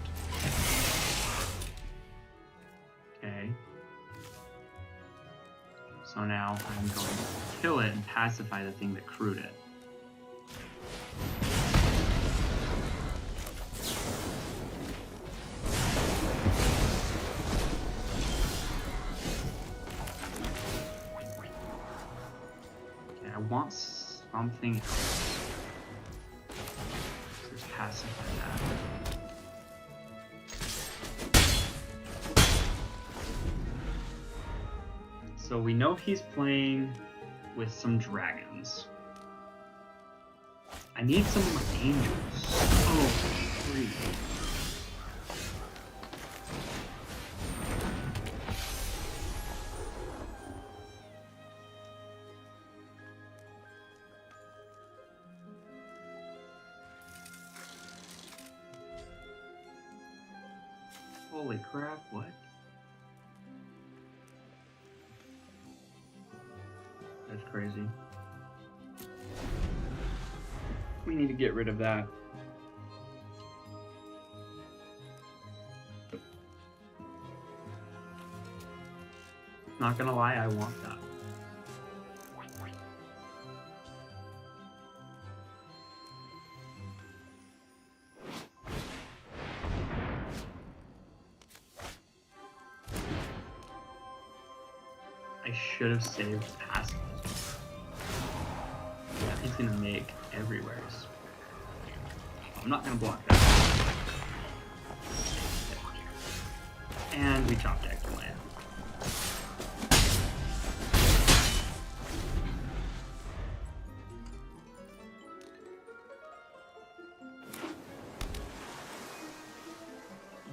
[SPEAKER 1] Okay. So now I'm going to kill it and pacify the thing that crewed it. I want something else. Let's pacify that. So we know he's playing with some dragons. I need some of my angels. Oh, free. Holy crap, what? That's crazy. We need to get rid of that. Not gonna lie, I want that. I should have saved passive. Yeah, he's gonna make everywhere. I'm not gonna block that. And we top deck the land.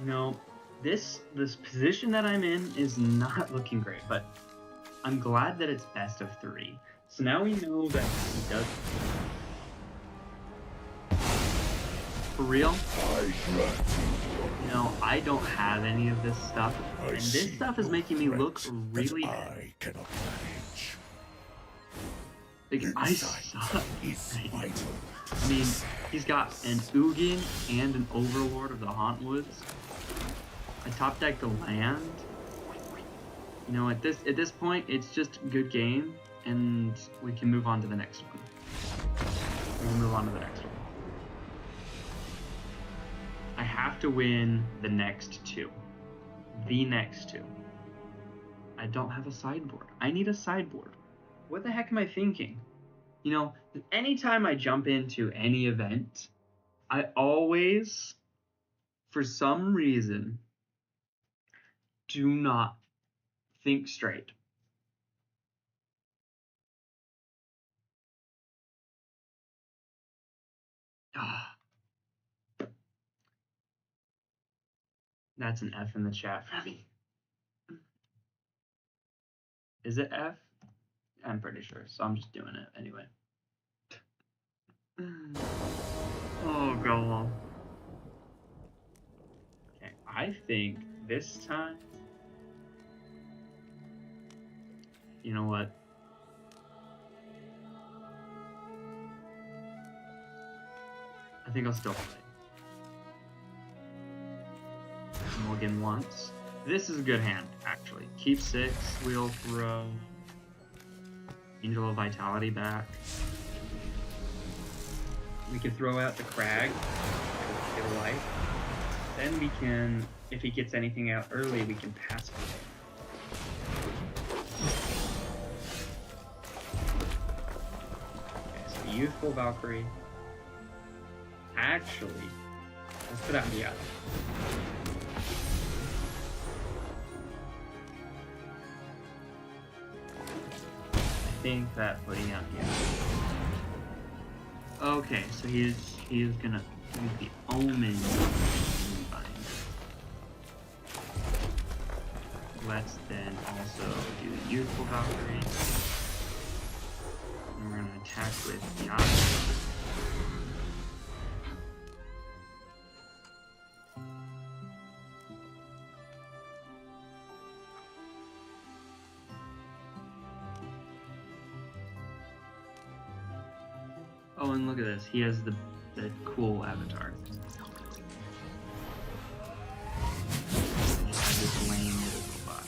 [SPEAKER 1] You know, this position that I'm in is not looking great, but I'm glad that it's best of 3. So now we know that he does. For real? You know, I don't have any of this stuff, and this stuff is making me look really bad. Like, I suck. I mean, he's got an Ugin and an Overlord of the Hauntwoods. I top deck the land. You know, at this point, it's just a good game, and we can move on to the next one. We'll move on to the next one. I have to win the next 2. The next 2. I don't have a sideboard. I need a sideboard. What the heck am I thinking? You know, anytime I jump into any event, I always, for some reason, do not think straight. That's an F in the chat for me. Is it F? I'm pretty sure, so I'm just doing it anyway. Oh, God. Okay, I think this time... You know what? I think I'll still play. Mulligan once. This is a good hand, actually. Keep 6, wheel throw. Angel of Vitality back. We can throw out the Crag. Get a life. Then we can, if he gets anything out early, we can pass it. Okay, so Youthful Valkyrie. Actually, let's put out the other. I think that putting out the other. Okay, so he's gonna use the Omen. Let's then also do the Youthful Valkyrie. And we're gonna attack with the Other. Oh, and look at this. He has the cool avatar. This lame robot.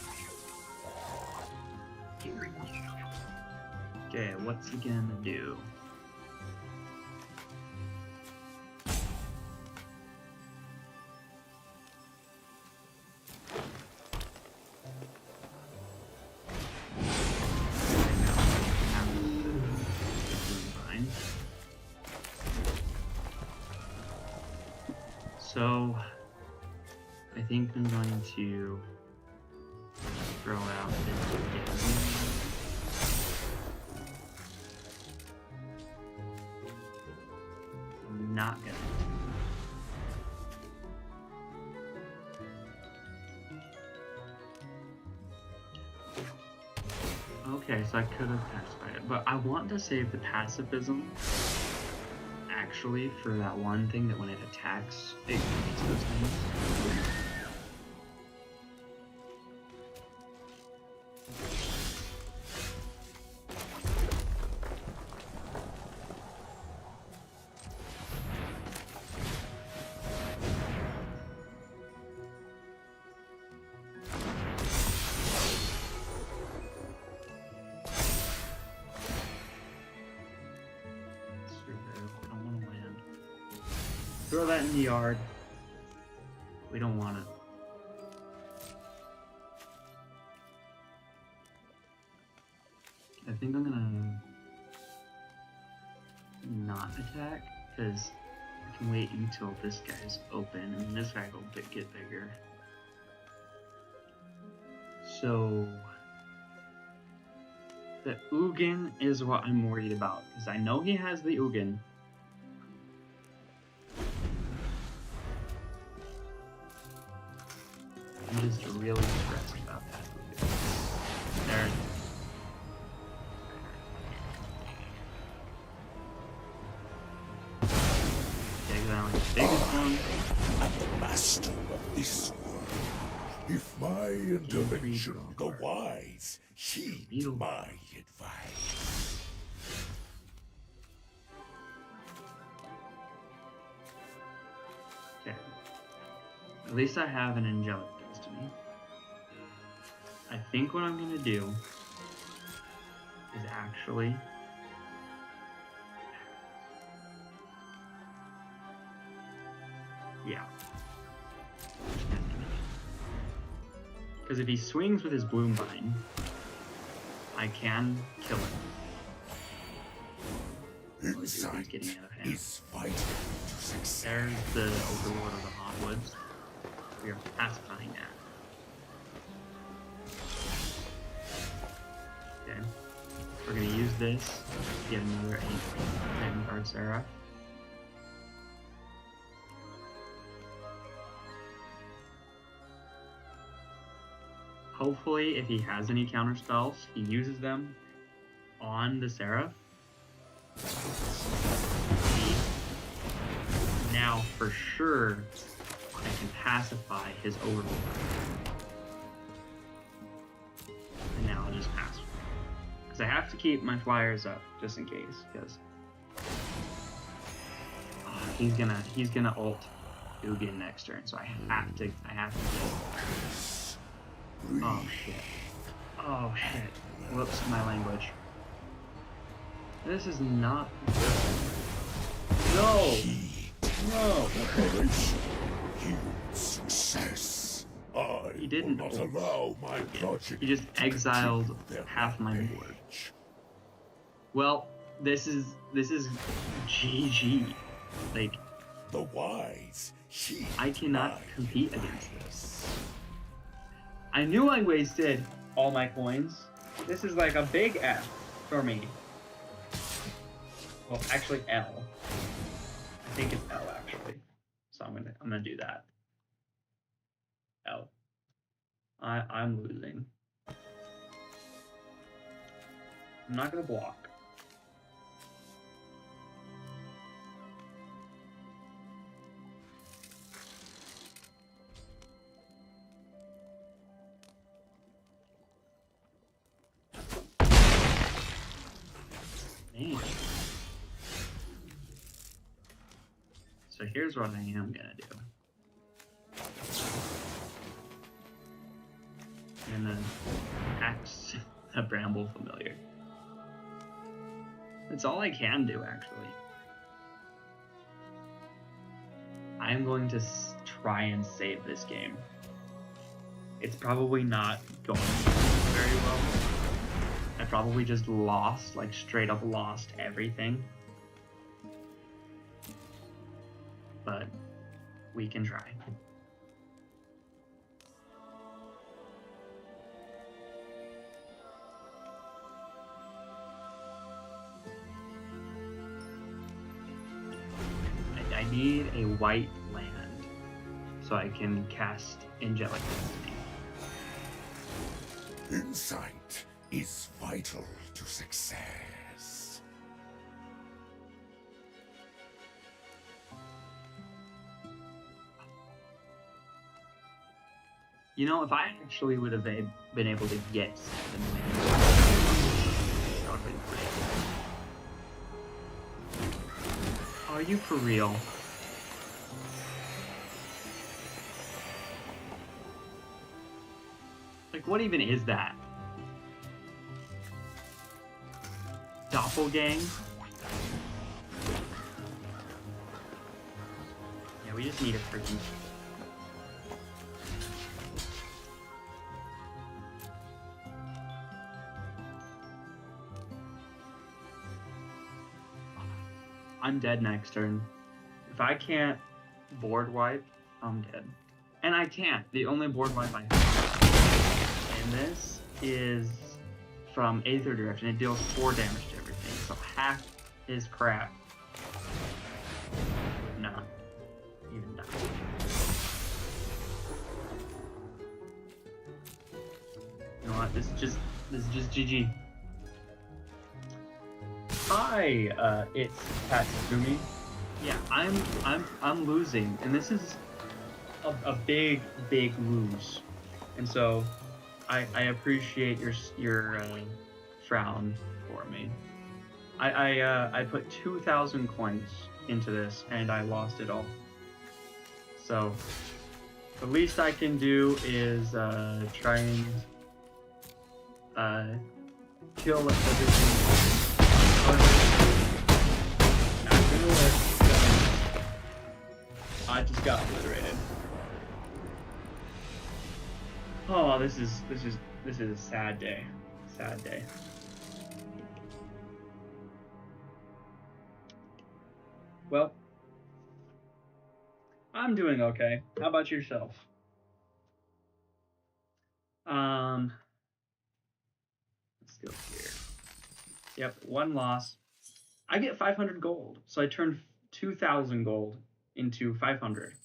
[SPEAKER 1] Okay, what's he gonna do? So, I think I'm going to throw out this. I'm not gonna. Okay, so I could have pacified it, but I want to save the pacifism. Actually, for that one thing that when it attacks, it makes those things. Throw that in the yard. We don't want it. I think I'm gonna not attack, because I can wait until this guy's open, and this guy will get bigger. So the Ugin is what I'm worried about, because I know he has the Ugin. I'm just really stressed about that Ugin. There. Biggest one.
[SPEAKER 3] I'm the master of this world. If my intervention go wise, heed my advice.
[SPEAKER 1] Okay. At least I have an angelic destiny. I think what I'm gonna do is actually because if he swings with his Bloomvine, I can kill him.
[SPEAKER 3] Insight is vital to success.
[SPEAKER 1] There's the Overlord of the Hotwoods. We are pacifying that. Okay. We're gonna use this to get another 8 card Seraph. Hopefully, if he has any counter spells, he uses them on the Seraph. Now, for sure, I can pacify his Overlord. And now I'll just pass. Because I have to keep my flyers up, just in case, because he's gonna ult Ugin next turn, so I have to Oh shit. Oh shit. Whoops, my language. This is not good. No! No!
[SPEAKER 3] Success.
[SPEAKER 1] He didn't
[SPEAKER 3] will not allow my project.
[SPEAKER 1] He just exiled half my board. Well, this is GG. Like,
[SPEAKER 3] the wise.
[SPEAKER 1] I cannot compete against this. I knew I wasted all my coins. This is like a big F for me. Well, actually L. I think it's L actually. So I'm gonna do that. L. I'm losing. I'm not gonna block. Man. So here's what I am gonna do. I'm gonna axe a Bramble Familiar. That's all I can do, actually. I'm going to try and save this game. It's probably not going very well. I probably just lost, like straight up lost everything. But we can try. I need a white land so I can cast Angelic Destiny.
[SPEAKER 3] Insight is vital to success.
[SPEAKER 1] You know, if I actually would have been able to get 7 lands, that would have been great. Are you for real? Like, what even is that? Doppelgang? Yeah, we just need a freaking... I'm dead next turn. If I can't board wipe, I'm dead. And I can't. The only board wipe I have. And this is from Aether Direction. It deals 4 damage to everything. So half his crap would not even die. You know what? This is just GG. Hi, it's Tatsumi. Yeah, I'm losing, and this is a big lose, and so I appreciate your frown for me. I put 2,000 coins into this, and I lost it all. So the least I can do is try and kill everything. Not gonna let I just got obliterated. Oh, this is a sad day. Sad day. Well, I'm doing okay. How about yourself? Let's go here. Yep, 1 loss. I get 500 gold, so I turned 2,000 gold into 500.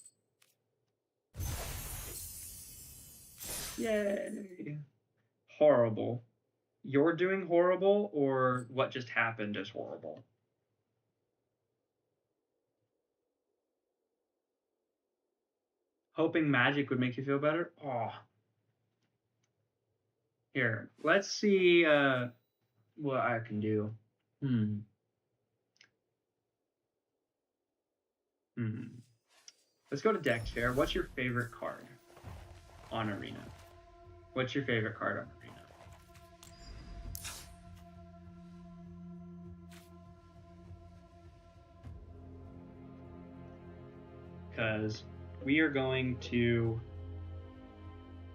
[SPEAKER 1] Yay! Horrible. You're doing horrible, or what just happened is horrible? Hoping magic would make you feel better? Oh. Here, let's see what I can do. Let's go to deck chair. What's your favorite card on Arena? What's your favorite card on Arena? Because we are going to...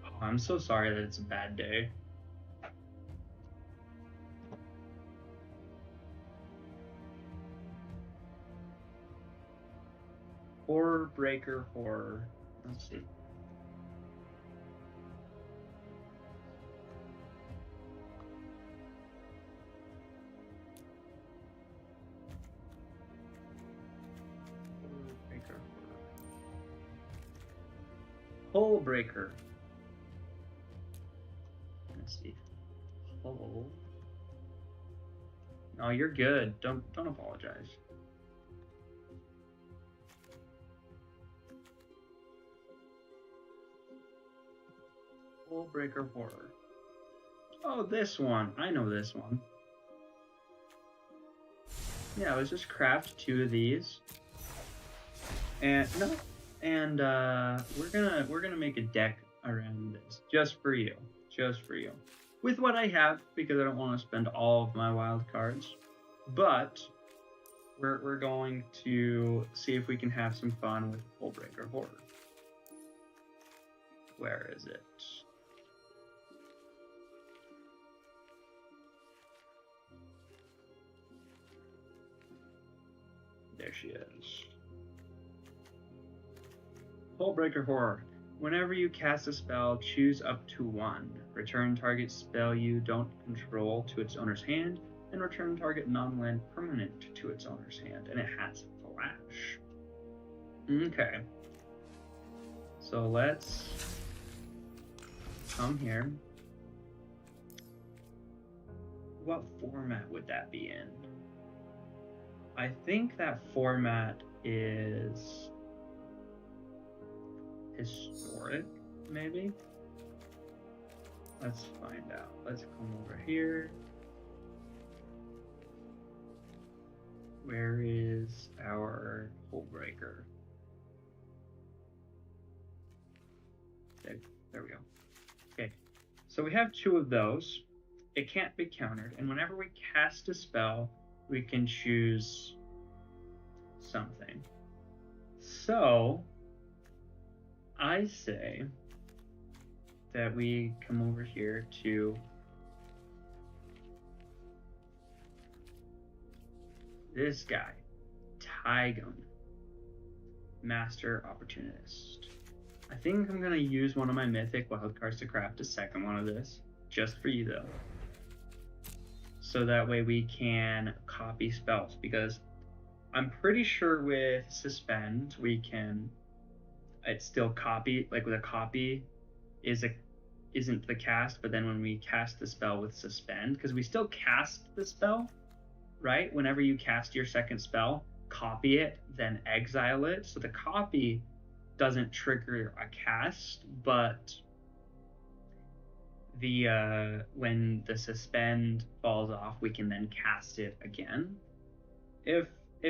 [SPEAKER 1] Oh, I'm so sorry that it's a bad day. Horror Breaker Horror. Let's see. Horror Breaker Horror. Hole Breaker. Let's see. Hole. No, you're good. Don't apologize. Hole Breaker Horror. Oh, this one. I know this one. Yeah, let's just craft 2 of these. And no, and we're gonna make a deck around this just for you, with what I have, because I don't want to spend all of my wild cards. But we're going to see if we can have some fun with Hole Breaker Horror. Where is it? There she is. Hole Breaker Horror. Whenever you cast a spell, choose up to 1. Return target spell you don't control to its owner's hand, and return target non-land permanent to its owner's hand, and it has Flash. Okay. So let's come here. What format would that be in? I think that format is historic, maybe? Let's find out. Let's come over here. Where is our Hole Breaker? There we go. Okay, so we have 2 of those. It can't be countered, and whenever we cast a spell, we can choose something. So, I say that we come over here to this guy, Tigum, Master Opportunist. I think I'm gonna use one of my mythic wildcards to craft a second one of this, just for you though. So that way we can copy spells, because I'm pretty sure with Suspend we can, it's still copy, like with a copy isn't the cast, but then when we cast the spell with Suspend, because we still cast the spell, right? Whenever you cast your second spell, copy it, then exile it. So the copy doesn't trigger a cast, but the when the Suspend falls off, we can then cast it again, if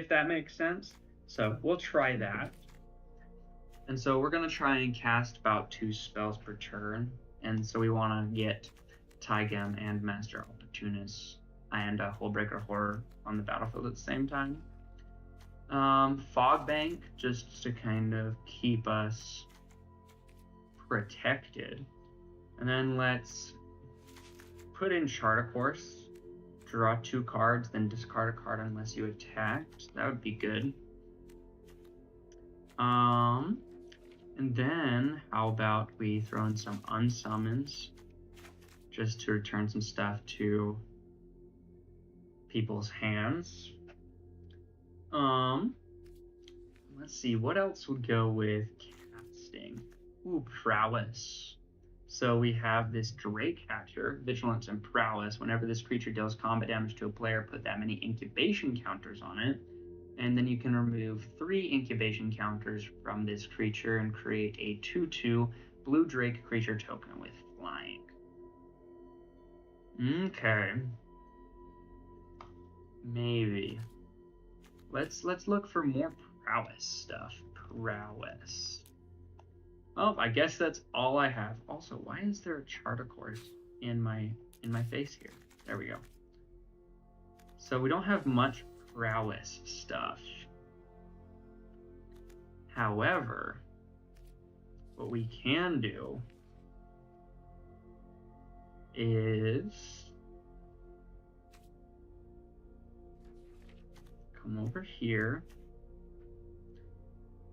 [SPEAKER 1] that makes sense. So we'll try that. And so we're gonna try and cast about 2 spells per turn, and so we want to get Tigum and Master Opportunist and Hullbreaker Horror on the battlefield at the same time. Fog Bank, just to kind of keep us protected. And then let's put in Chart a Course, draw 2 cards, then discard a card unless you attacked. That would be good. And then how about we throw in some unsummons just to return some stuff to people's hands. Let's see, what else would go with casting? Ooh, Prowess. So we have this Drake Catcher, Vigilance and Prowess. Whenever this creature deals combat damage to a player, put that many incubation counters on it. And then you can remove 3 incubation counters from this creature and create a 2/2 blue Drake creature token with flying. Okay. Maybe. Let's look for more prowess stuff. Prowess. Oh, I guess that's all I have. Also, why is there a Chart a Course in my face here? There we go. So we don't have much prowess stuff. However, what we can do is come over here.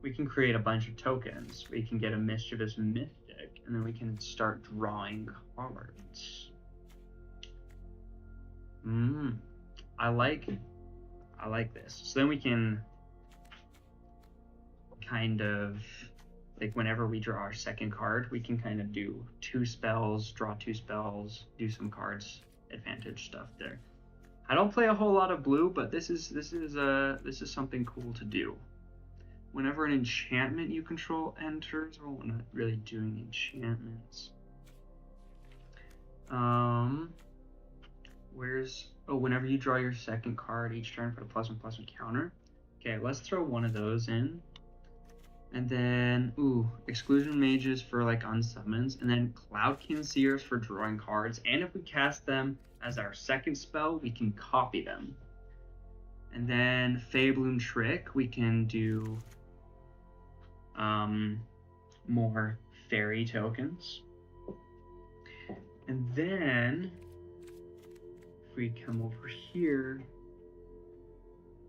[SPEAKER 1] We can create a bunch of tokens. We can get a Mischievous Mystic, and then we can start drawing cards. I like this. So then we can kind of, like whenever we draw our second card, we can kind of do 2 spells, draw 2 spells, do some cards advantage stuff there. I don't play a whole lot of blue, but this is something cool to do. Whenever an enchantment you control enters, well, we're not really doing enchantments. Whenever you draw your second card each turn, put a +1/+1 counter. Okay, let's throw one of those in. And then, Exclusion Mages for like unsummons, and then Cloudkin Seers for drawing cards. And if we cast them as our second spell, we can copy them. And then Feybloom Trick, we can do more fairy tokens. And then if we come over here,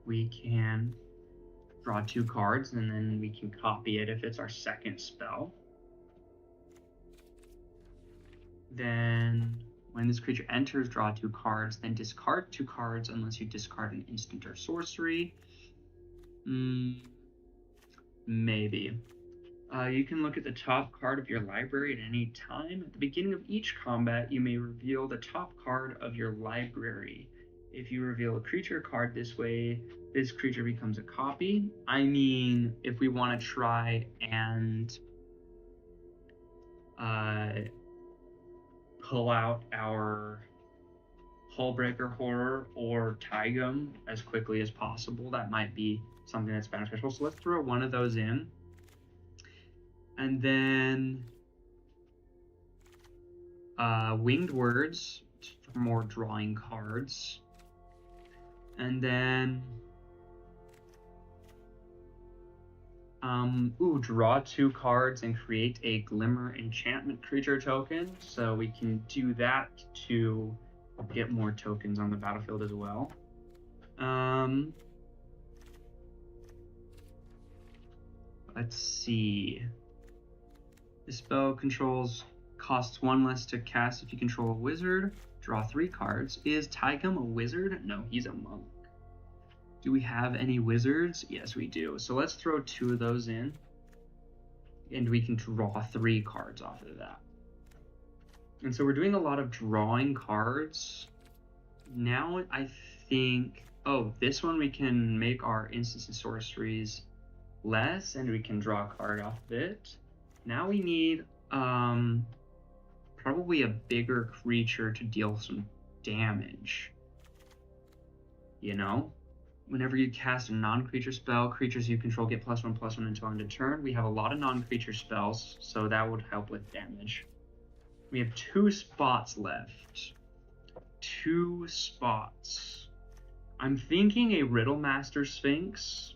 [SPEAKER 1] we can draw 2 cards, and then we can copy it if it's our second spell. Then when this creature enters, draw 2 cards, then discard 2 cards unless you discard an instant or sorcery. Maybe. You can look at the top card of your library at any time. At the beginning of each combat, you may reveal the top card of your library. If you reveal a creature card this way, this creature becomes a copy. I mean, if we want to try and pull out our Hullbreaker Horror or Tigum as quickly as possible, that might be something that's beneficial. So let's throw one of those in. And then Winged Words for more drawing cards. And then Draw 2 cards and create a Glimmer enchantment creature token. So we can do that to get more tokens on the battlefield as well. Let's see. This spell costs 1 less to cast if you control a wizard. Draw 3 cards. Is Tygum a wizard? No, he's a monk. Do we have any wizards? Yes, we do. So let's throw 2 of those in. And we can draw 3 cards off of that. And so we're doing a lot of drawing cards. Now I think... Oh, this one we can make our instants and sorceries less, and we can draw a card off of it. Now we need probably a bigger creature to deal some damage. You know? Whenever you cast a non-creature spell, creatures you control get +1/+1 until end of turn. We have a lot of non-creature spells, so that would help with damage. We have 2 spots left. 2 spots. I'm thinking a Riddlemaster Sphinx.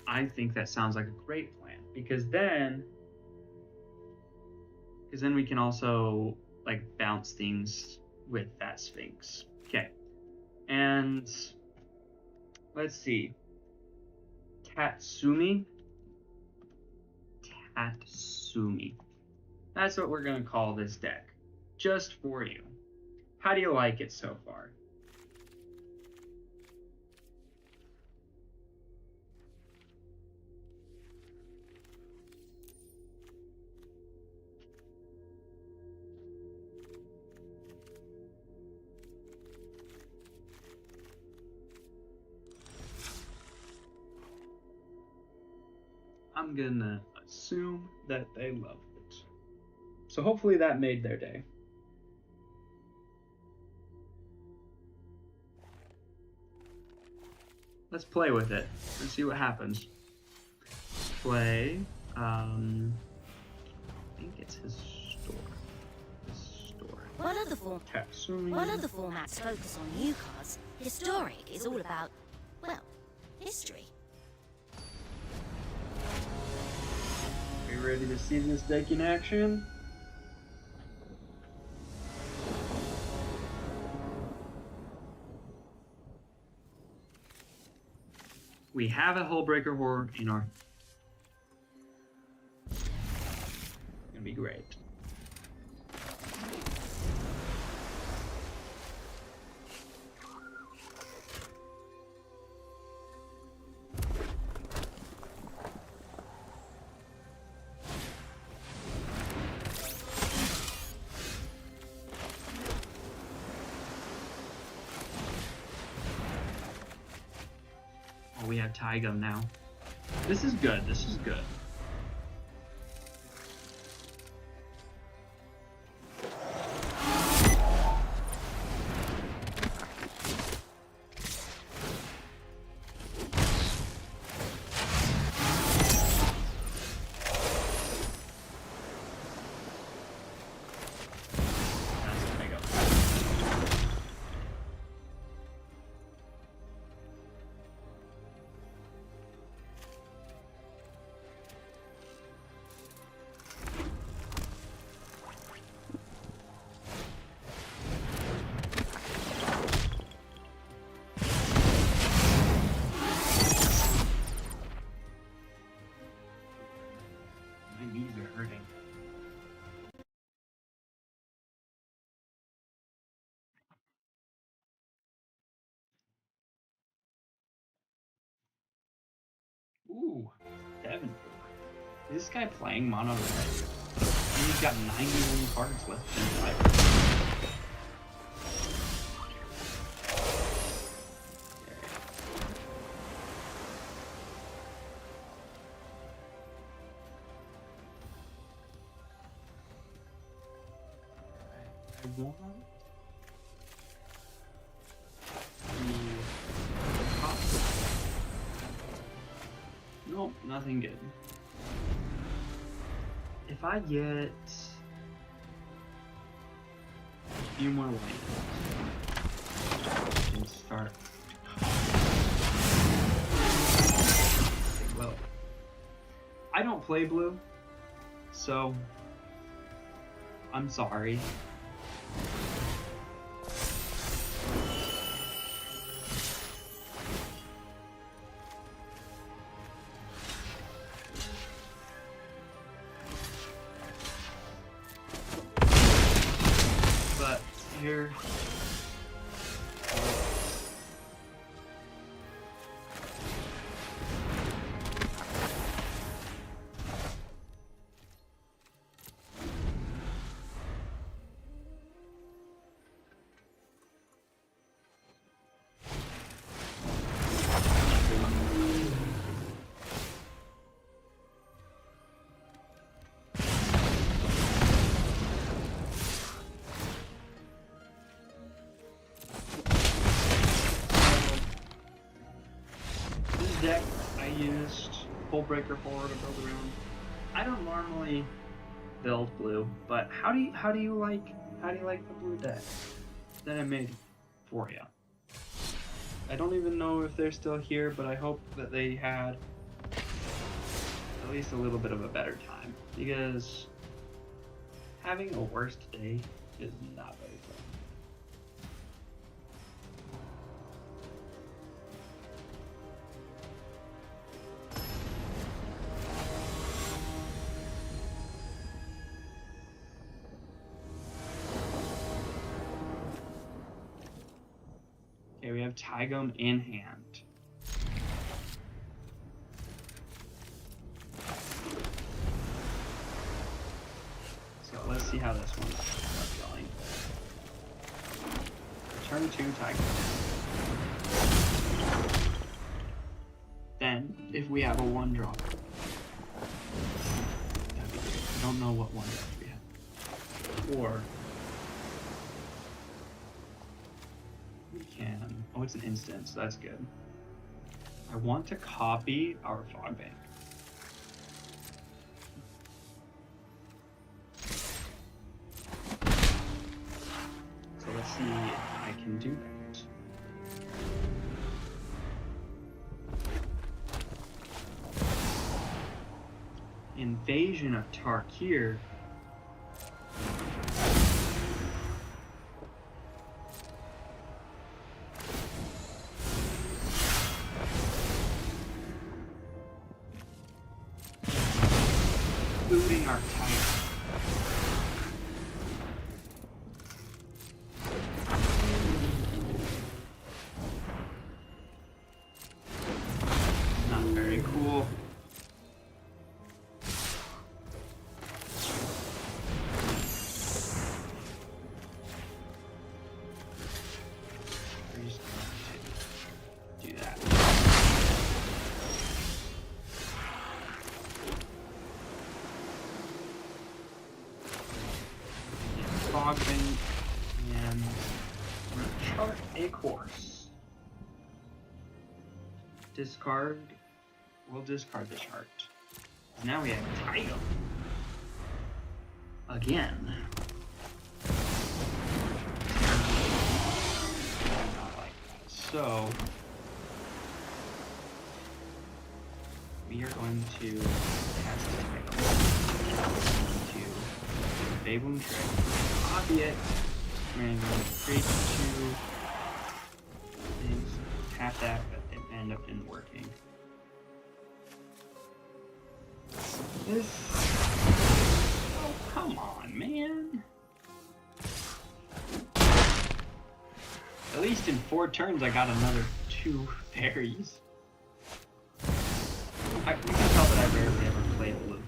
[SPEAKER 1] I think that sounds like a great plan, because then we can also like bounce things with that Sphinx. Okay. And let's see. Tatsumi. That's what we're gonna call this deck. Just for you. How do you like it so far? I'm gonna assume that they loved it. So hopefully that made their day. Let's play with it. Let's see what happens. Play. I think it's his store.
[SPEAKER 4] While other formats focus on new cards, Historic is all about, well, history.
[SPEAKER 1] Are you ready to see this deck in action? We have a Hullbreaker Horde in our... It's gonna be great. We have Tygum now. This is good. Ooh, 7. Is this guy playing mono red? He's got 91 cards left in his library. I want Nope, nothing good. If I get a few more lands, don't play blue, so I'm sorry. But here, this deck I used Full Breaker 4 to build around. I don't normally build blue, but how do you like the blue deck that I made for you? I don't even know if they're still here, but I hope that they had at least a little bit of a better time, because having a worst day is not very fun. Okay, we have Tygone in hand. So let's see how this one starts going. Turn 2 Tygone. Then, if we have a 1-drop, that'd be great. I don't know what 1-drop we have. Or we can. Oh, it's an instant, so that's good. I want to copy our fog bank. So let's see if I can do that. Invasion of Tarkir. Looting our tiger. Not very cool. We're just going to do that. Fog bank, and we're gonna chart a course. Discard. We'll discard the chart. Now we have title. Again. Not like that. So we are going to cast a title. Bayboom trick. Copy it. We're going to create 2 things. Tap that, but it ended up didn't working. This. Oh, come on, man. At least in 4 turns, I got another 2 fairies. You can tell that I rarely ever play blue.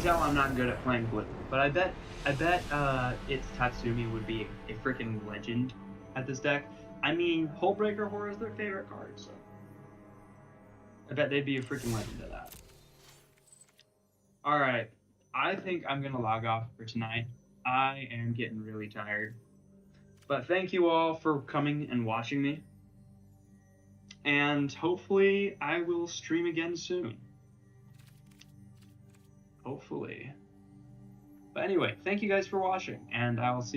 [SPEAKER 1] tell I'm not good at playing blue, but I bet its Tatsumi would be a freaking legend at this deck. I mean, Hullbreaker Horror is their favorite card, so I bet they'd be a freaking legend at that. Alright, I think I'm gonna log off for tonight. I am getting really tired. But thank you all for coming and watching me. And hopefully I will stream again soon. Hopefully. But anyway, thank you guys for watching, and I will see you